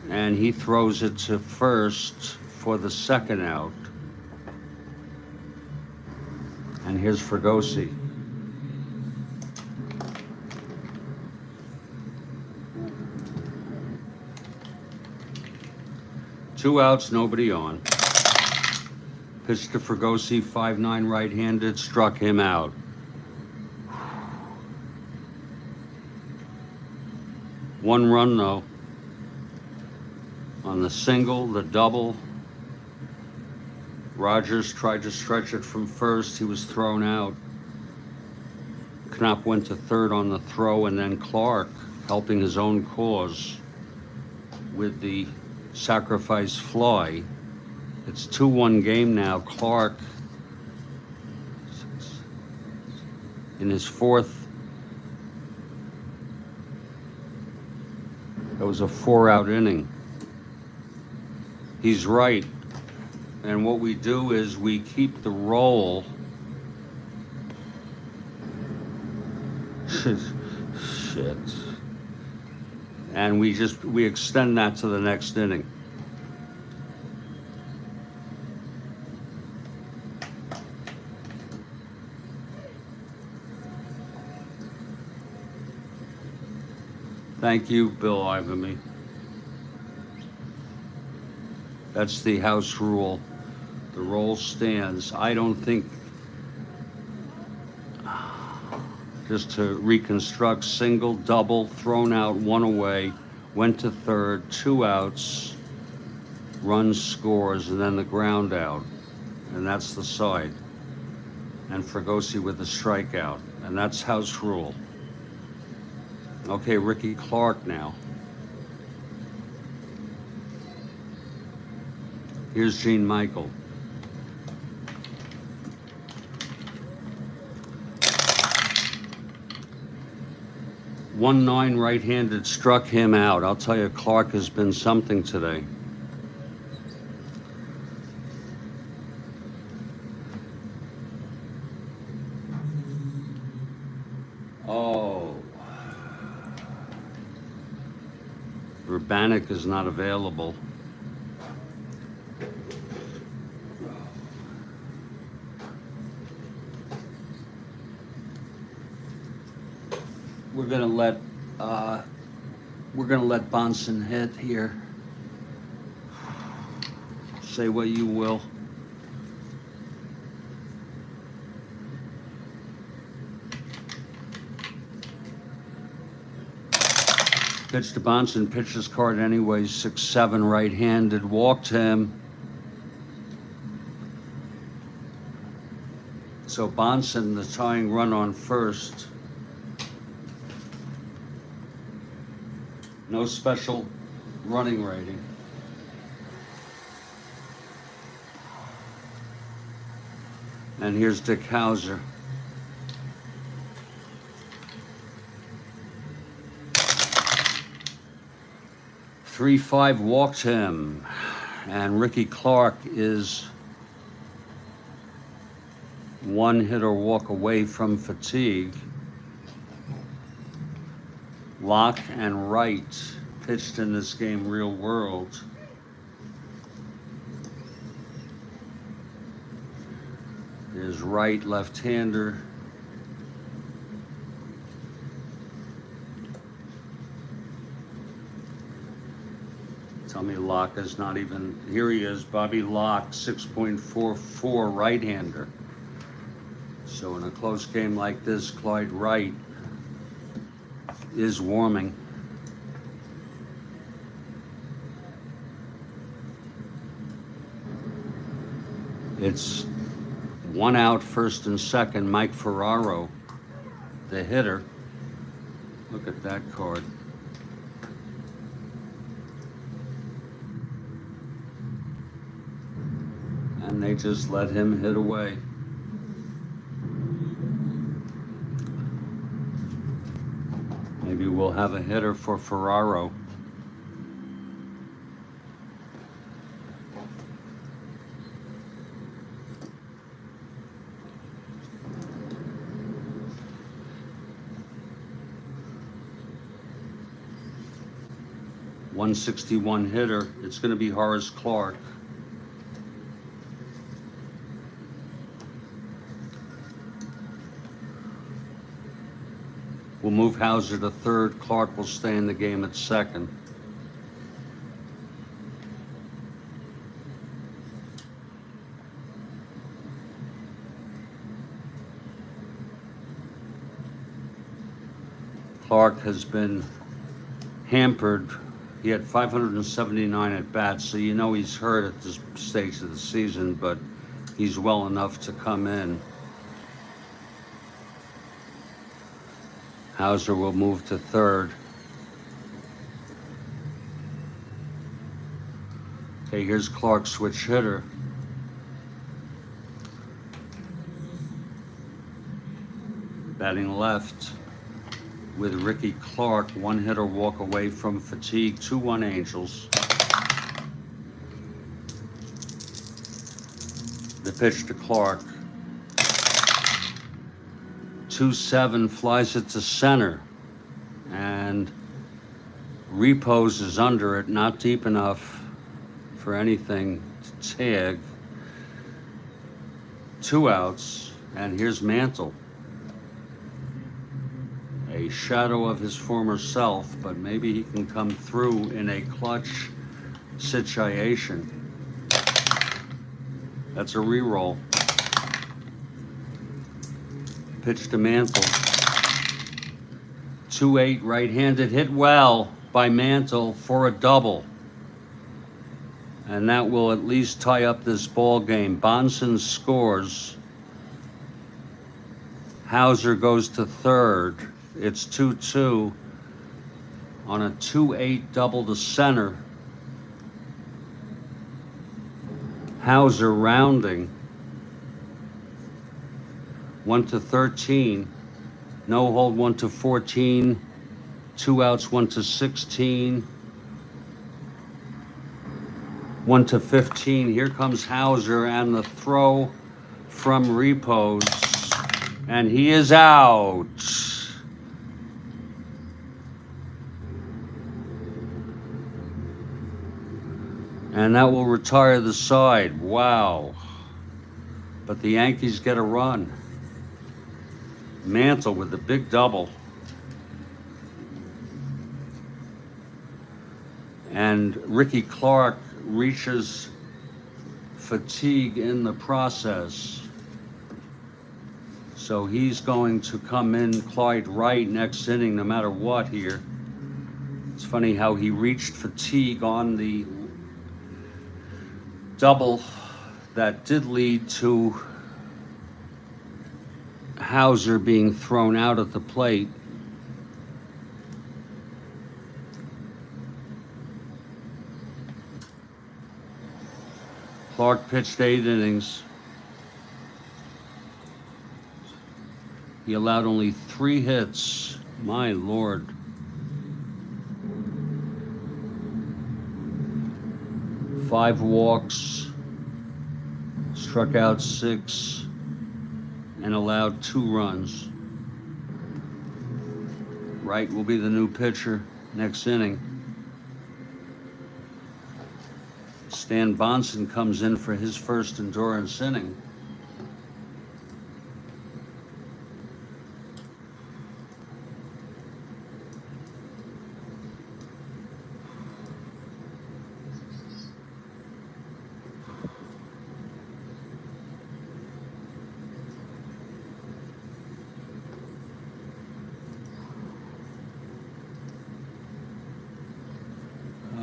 And he throws it to first for the second out. And here's Fregosi. Two outs, nobody on. Pitch to Fregosi, 5'9", right-handed, struck him out. One run though. On the single, the double. Rogers tried to stretch it from first. He was thrown out. Knopp went to third on the throw, and then Clark, helping his own cause with the sacrifice fly. It's 2-1 game now. Clark, in his fourth That was a 4-out inning. He's right. And what we do is we keep the roll. Shit. And we extend that to the next inning. Thank you, Bill Ivamy. That's the house rule. The roll stands. I don't think, just to reconstruct, single, double, thrown out, 1 away, went to third, 2 outs, runs, scores, and then the ground out. And that's the side. And Fregosi with the strikeout. And that's house rule. Okay, Ricky Clark now. Here's Gene Michael. .19 right-handed struck him out. I'll tell you, Clark has been something today. Oh. Urbanic is not available. We're gonna let Bonson hit here. Say what you will. Pitch to Bonson, pitched his card anyways, 6-7 right-handed, walked him. So Bonson, the tying run on first. No special running rating. And here's Dick Hauser. .35 walked him. And Ricky Clark is 1 hit or walk away from fatigue. Locke and Wright pitched in this game, real world. There's Wright, left-hander. Tell me Locke is not even, here he is, Bobby Locke, 6.44 right-hander. So in a close game like this, Clyde Wright is warming. It's 1 out, first and second. Mike Ferraro, the hitter. Look at that card. And they just let him hit away. Maybe we'll have a hitter for Ferraro. .161 hitter. It's going to be Horace Clark. We'll move Hauser to third. Clark will stay in the game at second. Clark has been hampered. He had 579 at bats, so you know he's hurt at this stage of the season, but he's well enough to come in. Hauser will move to third. Okay, here's Clark, switch hitter. Batting left. with Ricky Clark, 1-hitter walk away from fatigue, 2-1 Angels. The pitch to Clark. 2-7, flies it to center. And Repose is under it, not deep enough for anything to tag. 2 outs, and here's Mantle. A shadow of his former self, but maybe he can come through in a clutch situation. That's a re-roll. Pitch to Mantle. 2-8, right-handed, hit well by Mantle for a double. And that will at least tie up this ball game. Bonson scores. Hauser goes to third. It's 2-2 on a 2-8 double to center. Hauser rounding. 1-13. No hold, 1-14. 2 outs, 1-16. 1-15. Here comes Hauser and the throw from Repose. And he is out. And that will retire the side. Wow. But the Yankees get a run. Mantle with the big double. And Ricky Clark reaches fatigue in the process. So he's going to come in Clyde right next inning no matter what here. It's funny how he reached fatigue on the double that did lead to Hauser being thrown out at the plate. Clark pitched 8 innings. He allowed only 3 hits. My Lord. Five walks, struck out 6, and allowed 2 runs. Wright will be the new pitcher next inning. Stan Bonson comes in for his first endurance inning.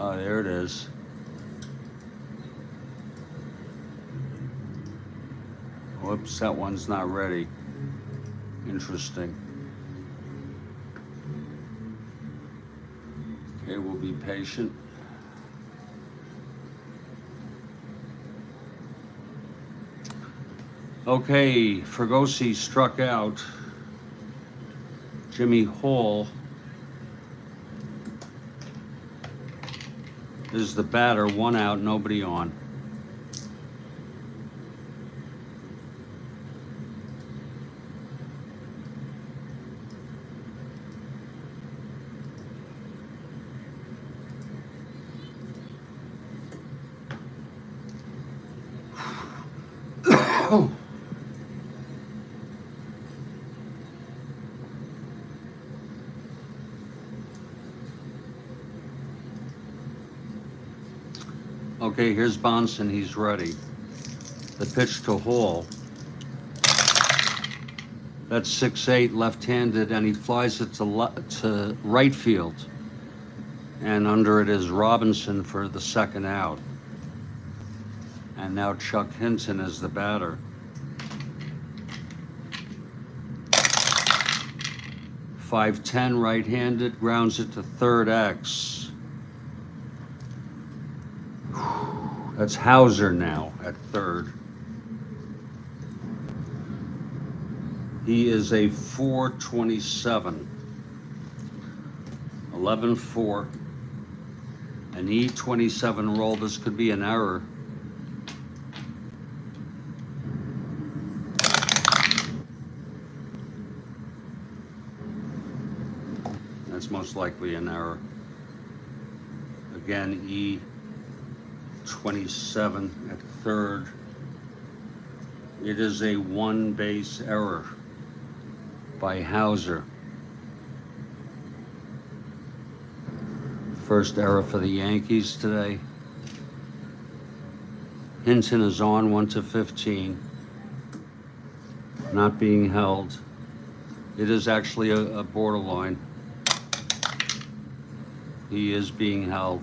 Oh, there it is. Whoops, that one's not ready. Interesting. Okay, we'll be patient. Okay, Fregosi struck out. Jimmy Hall is the batter. 1 out, nobody on. Okay, here's Bonson, he's ready. The pitch to Hall. That's 6-8, left-handed, and he flies it to right field. And under it is Robinson for the 2nd out. And now Chuck Hinton is the batter. .510 right-handed, grounds it to 3rd X. That's Hauser now at 3rd. He is a .427. 11-4. An E27 roll. This could be an error. That's most likely an error. Again, E27 at third. It is a one base error by Hauser. First error for the Yankees today. Hinton is on 1-15. Not being held. It is actually a borderline. He is being held.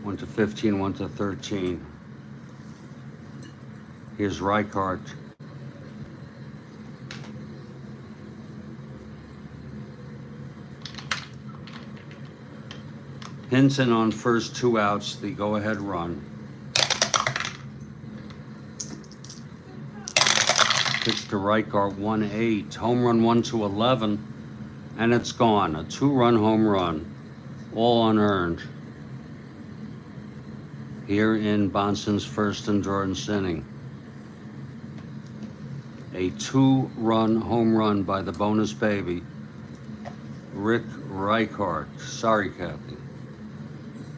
One to 15, 1-13. Here's Reichart. Hinton on first 2 outs, the go-ahead run. Pitch to Reichart, 1-8. Home run 1-11, and it's gone. A 2-run home run, all unearned. Here in Bonson's first endurance inning. A 2-run home run by the bonus baby, Rick Reichart. Sorry, Kathy.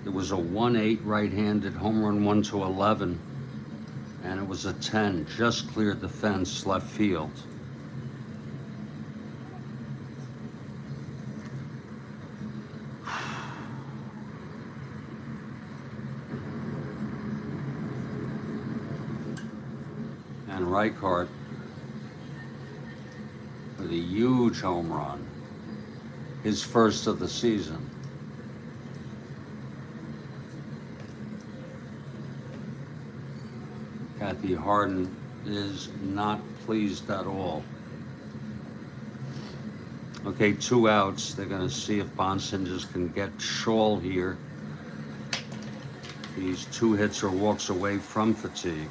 It was a 1-8 right-handed home run 1-11, and it was a 10, just cleared the fence left field. And Reichart with a huge home run, his first of the season. Kathy Harden is not pleased at all. Okay, 2 outs. They're going to see if Bonson just can get Shaw here. He's 2 hits or walks away from fatigue.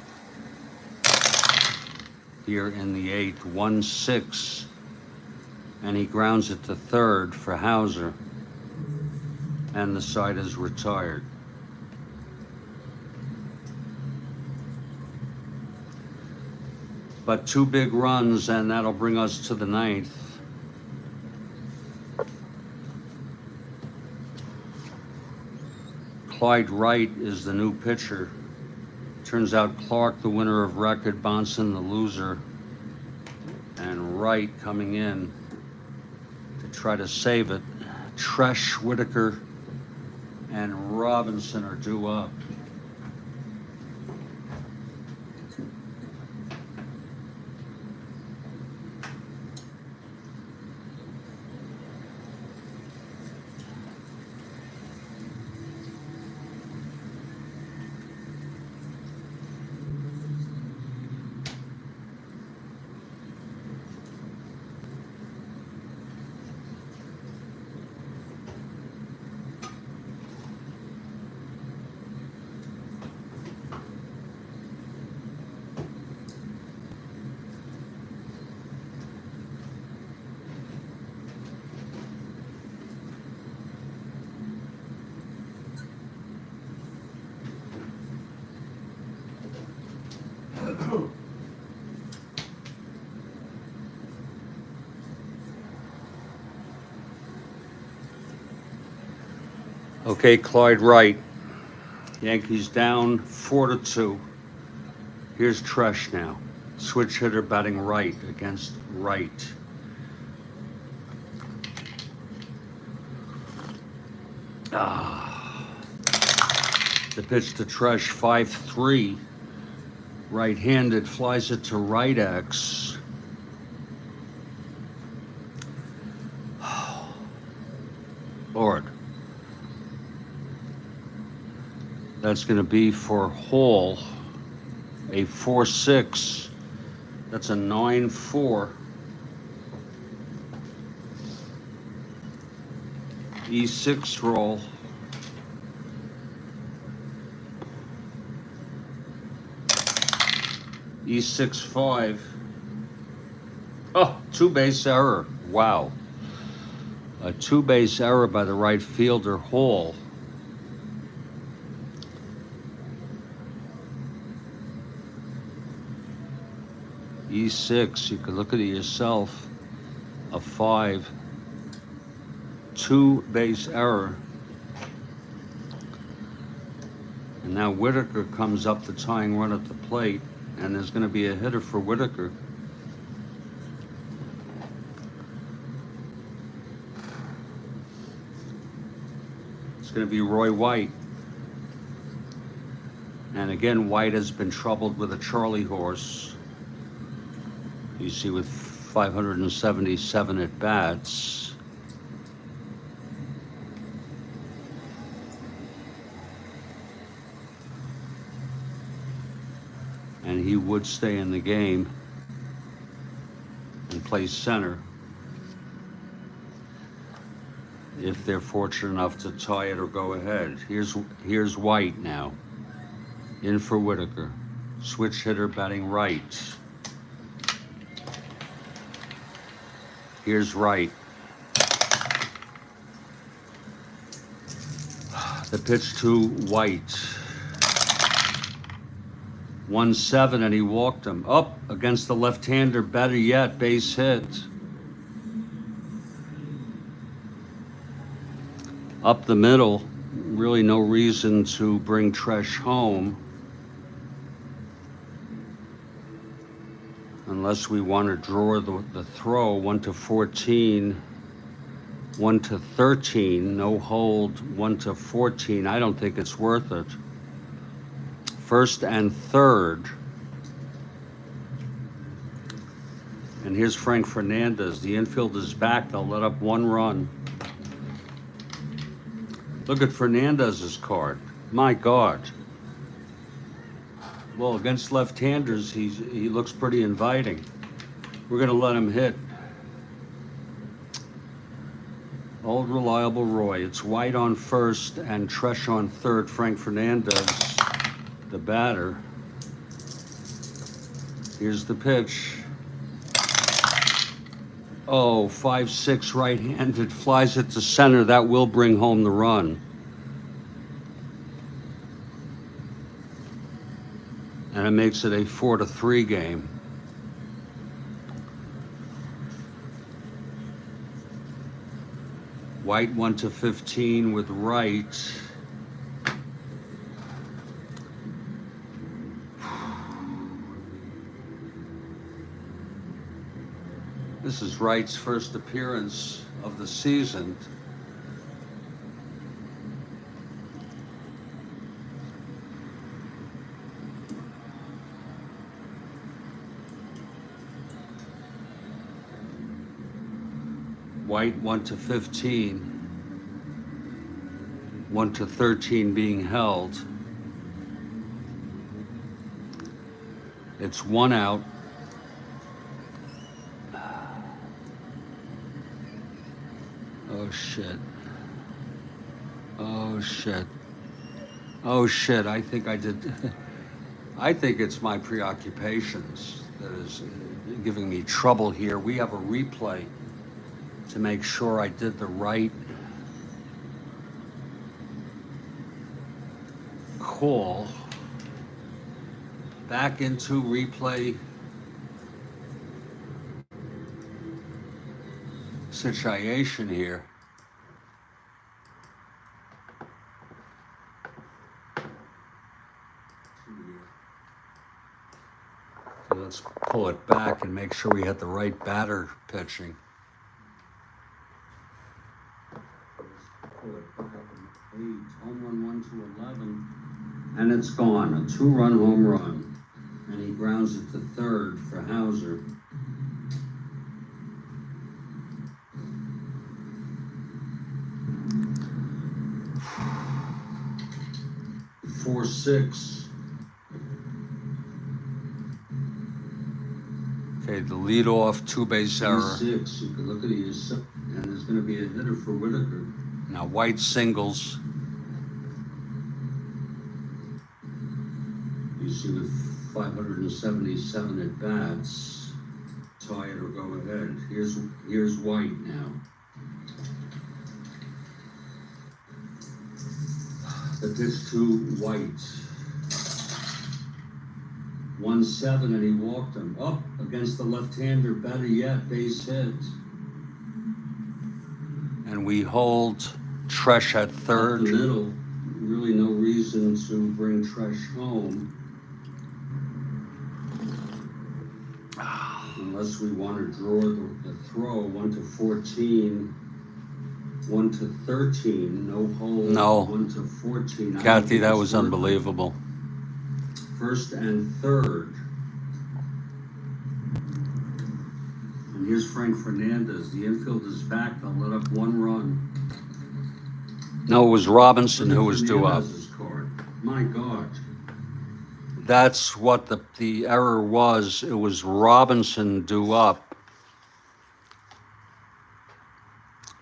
Here in the 8th, 1-6. And he grounds it to third for Hauser. And the side is retired. But 2 big runs, and that'll bring us to the 9th. Clyde Wright is the new pitcher. Turns out Clark, the winner of record, Bonson, the loser, and Wright coming in to try to save it. Tresh, Whitaker, and Robinson are due up. Okay, Clyde Wright. Yankees down 4-2. Here's Tresh now. Switch hitter batting right against Wright. The pitch to Tresh, 5-3. Right-handed, flies it to right X. Lord. That's going to be for Hall, a 4-6. That's a 9-4. E6 roll. E6-5. Oh, two-base error. Wow. A two-base error by the right fielder, Hall. E6, you could look at it yourself. A 5. Two-base error. And now Whitaker comes up the tying run at the plate, and there's going to be a hitter for Whitaker. It's going to be Roy White. And again, White has been troubled with a Charlie horse. You see, with 577 at bats. And he would stay in the game and play center if they're fortunate enough to tie it or go ahead. Here's White now, in for Whitaker. Switch hitter batting right. Here's Wright. The pitch to White. 1-7, and he walked him. Up against the left-hander, better yet, base hit. Up the middle, really no reason to bring Tresh home. Unless we want to draw the throw, 1-14, 1-13, no hold, 1-14. I don't think it's worth it. First and third. And here's Frank Fernandez. The infield is back. They'll let up one run. Look at Fernandez's card. My God. Well, against left-handers, he looks pretty inviting. We're going to let him hit. Old reliable Roy. It's White on first and Tresh on third. Frank Fernandez, the batter. Here's the pitch. Oh, 5-6 right-handed, flies it to center. That will bring home the run. And it makes it a 4-3 game. White 1-15 with Wright. This is Wright's first appearance of the season. White 1-15, 1-13 being held. It's one out. Oh shit. Oh shit. Oh shit, I think I did. I think it's my preoccupations that is giving me trouble here. We have a replay to make sure I did the right call. Back into replay situation here. So let's pull it back and make sure we had the right batter pitching. Home run 1-11, and it's gone. A 2-run home run, and he grounds it to third for Hauser. Four, 6. Okay, the leadoff two-base error. 6. You can look at it yourself, and there's going to be a hitter for Whitaker. Now White singles. You see with 577 at bats, tie it or go ahead. Here's White now. The pitch to White. 1-7 and he walked him. Up against the left-hander, better yet, base hit. And we hold Tresh at third. Up the middle, really no reason to bring Tresh home. Unless we want to draw the throw, 1-14, 1-13, no hold, No. 1-14. Kathy, that was unbelievable. First and third. And here's Frank Fernandez. The infield is back. They'll let up one run. No, it was Robinson who was due up. Card. My God. That's what the error was. It was Robinson due up.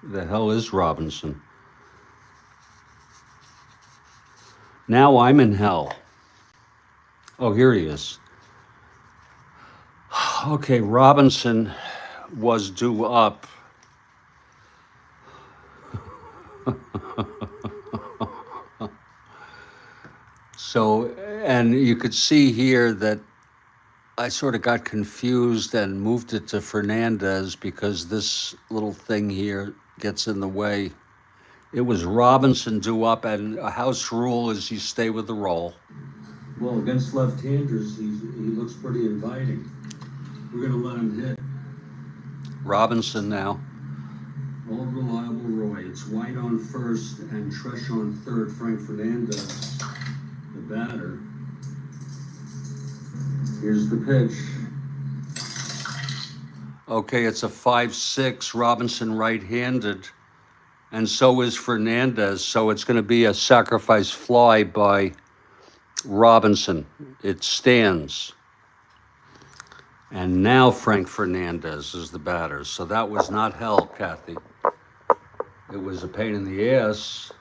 The hell is Robinson? Now I'm in hell. Oh, here he is. Okay, Robinson was due up. So, and you could see here that I sort of got confused and moved it to Fernandez because this little thing here gets in the way. It was Robinson due up, and a house rule is you stay with the roll. Well, against left-handers, he looks pretty inviting. We're going to let him hit. Robinson now. Old reliable Roy. It's White on first and Tresh on third. Frank Fernandez, the batter. Here's the pitch. Okay, it's a 5-6, Robinson right-handed, and so is Fernandez. So it's going to be a sacrifice fly by Robinson. It stands. And now Frank Fernandez is the batter. So that was not hell, Kathy. It was a pain in the ass.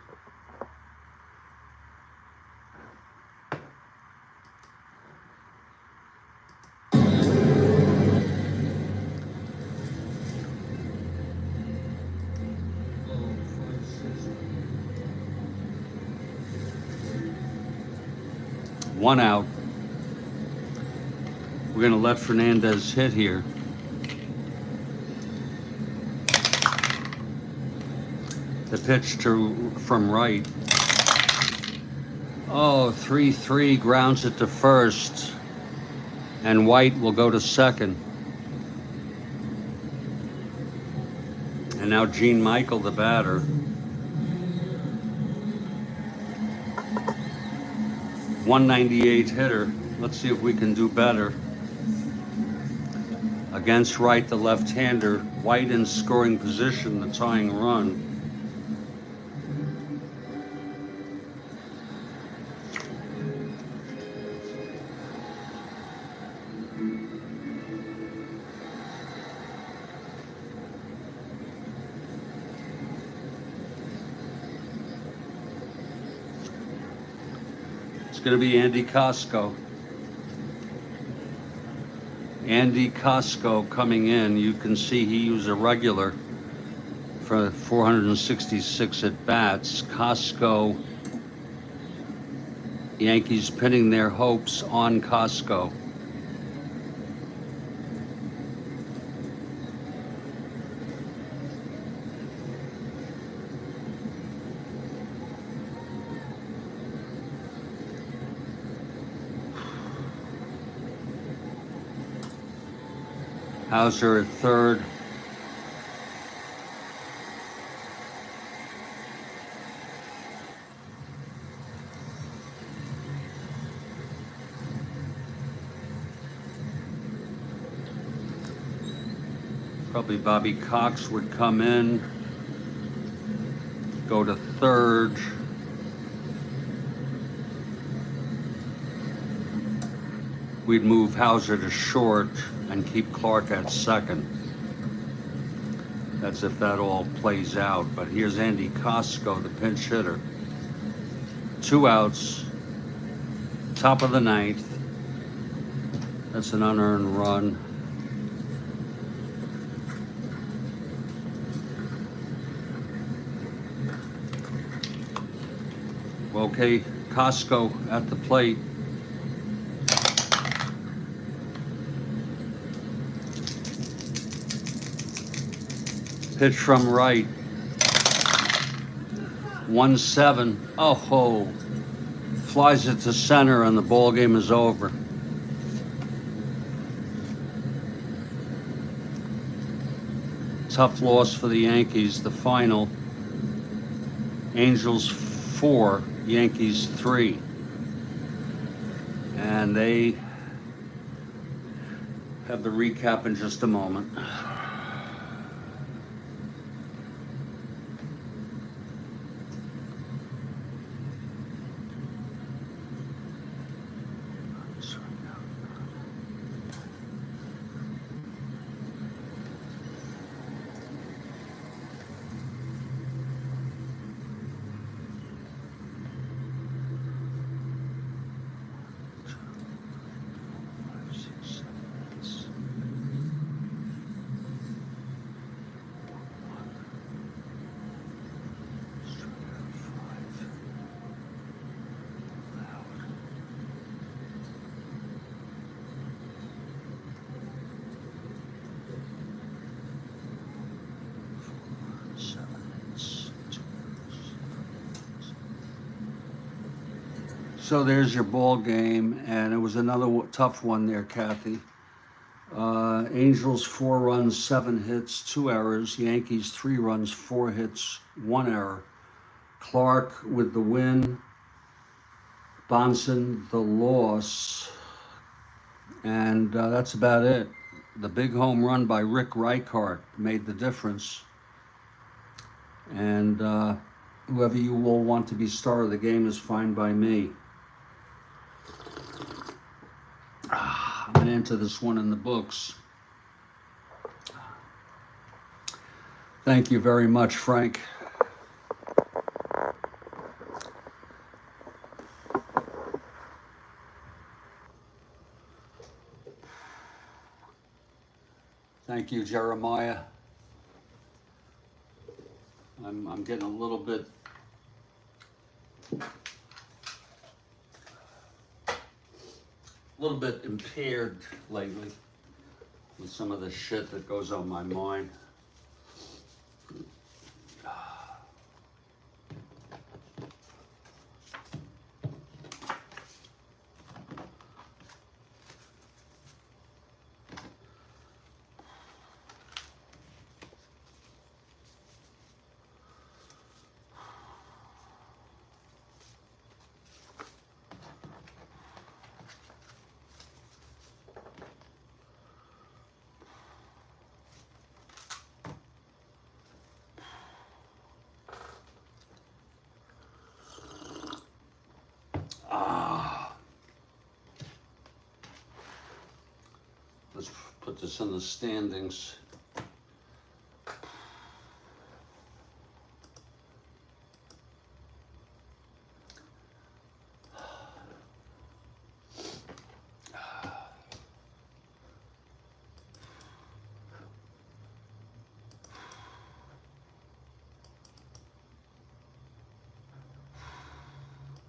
One out. We're going to let Fernandez hit here. The pitch from right. Oh, 3-3, grounds it to first. And White will go to second. And now Gene Michael, the batter. .198 hitter. Let's see if we can do better. Against Wright, the left-hander. White in scoring position, the tying run. It's going to be Andy Costco. Andy Costco coming in. You can see he was a regular for 466 at bats. Costco, Yankees pinning their hopes on Costco. Hauser at third. Probably Bobby Cox would come in, go to third. We'd move Hauser to short and keep Clark at second. That's if that all plays out. But here's Andy Costco, the pinch hitter. 2 outs, top of the ninth. That's an unearned run. Okay, Costco at the plate. Pitch from right. 1-7. Oh ho. Flies it to center and the ball game is over. Tough loss for the Yankees. The final. Angels 4, Yankees 3. And they have the recap in just a moment. So there's your ball game, and it was another tough one there, Kathy. Angels 4 runs, 7 hits, 2 errors. Yankees 3 runs, 4 hits, 1 error. Clark with the win. Bonson the loss, and that's about it. The big home run by Rick Reichart made the difference. And whoever you will want to be star of the game is fine by me. I'm going to enter this one in the books. Thank you very much, Frank. Thank you, Jeremiah. I'm getting a little bit impaired lately with some of the shit that goes on my mind. Let's put this in the standings.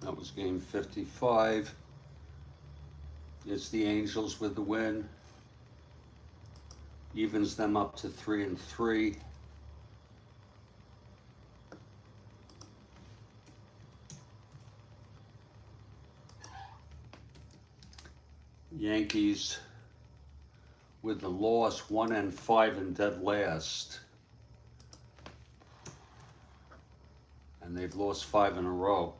That was game 55. It's the Angels with the win. Evens them up to 3-3. Yankees with the loss, 1-5 and dead last. And they've lost 5 in a row.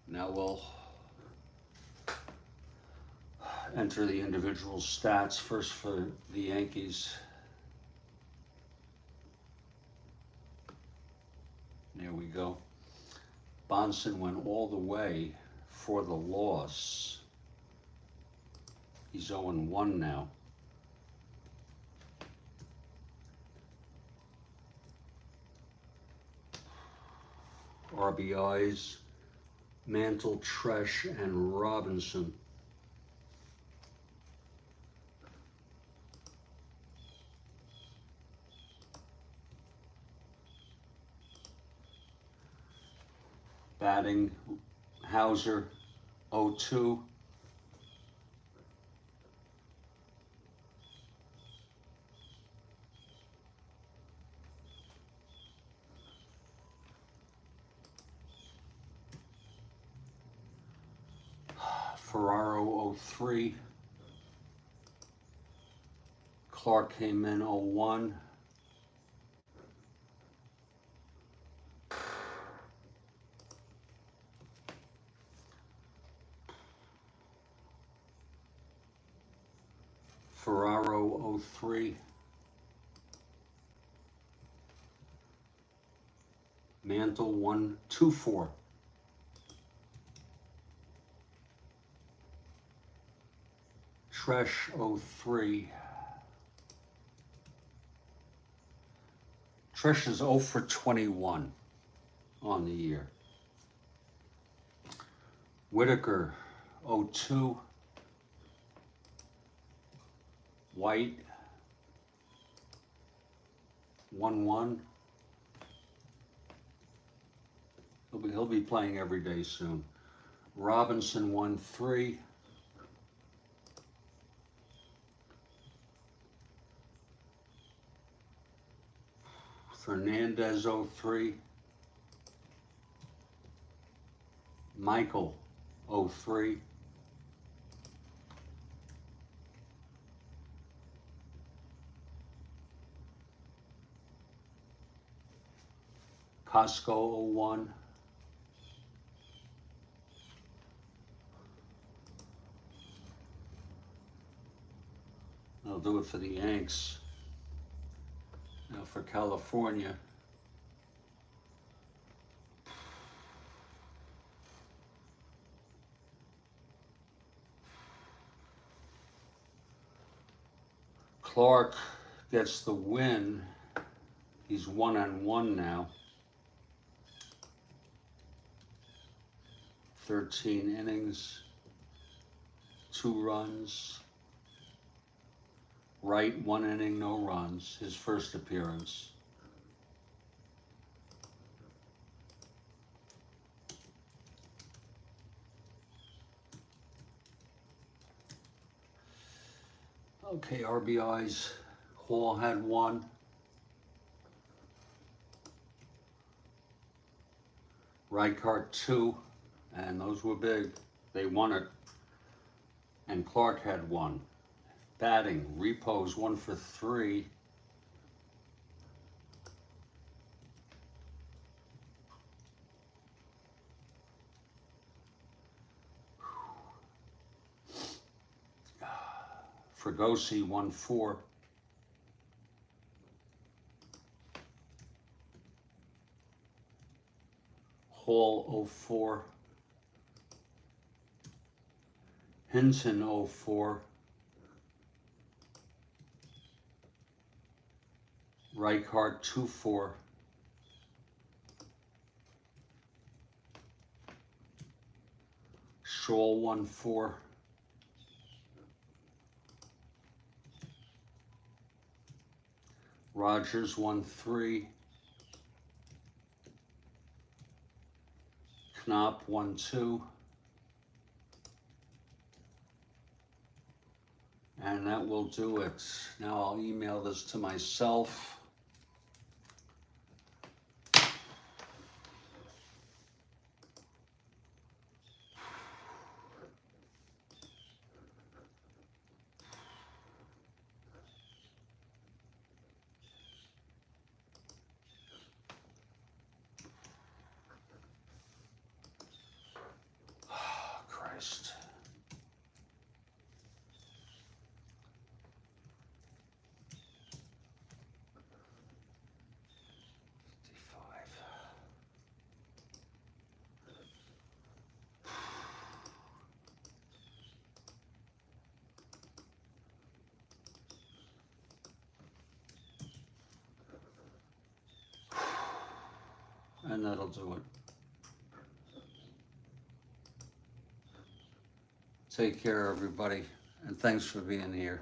Now we'll enter the individual stats. First for the Yankees. There we go. Bonson went all the way for the loss. He's 0-1 now. RBIs, Mantle, Tresh, and Robinson. Batting, Hauser, 0-2. Ferraro, 0-3. Clark came in 0-1. Ferraro, 0-3. Mantle, 1-2-4. Tresh, 0-3. Tresh is 0-for-21 on the year. Whitaker, 0-2. White, 1-1. He'll be playing every day soon. Robinson, 1-3. Fernandez, 0-3. Michael, 0-3. Costco, 0-1. I'll do it for the Yanks. Now for California. Clark gets the win. He's 1-1 now. 13 innings, 2 runs. Wright, 1 inning, no runs, his first appearance. Okay, RBIs, Hall had 1. Reichart 2, and those were big. They won it. And Clark had 1. Batting, Repos 1-for-3. Fregosi 1-4. Hall 0-4. Hinton 0-4. Reichart 2-4. Scholl 1-4. Rogers 1-3. Knopp 1-2. And that will do it. Now I'll email this to myself. Christ. And that'll do it. Take care, everybody, and thanks for being here.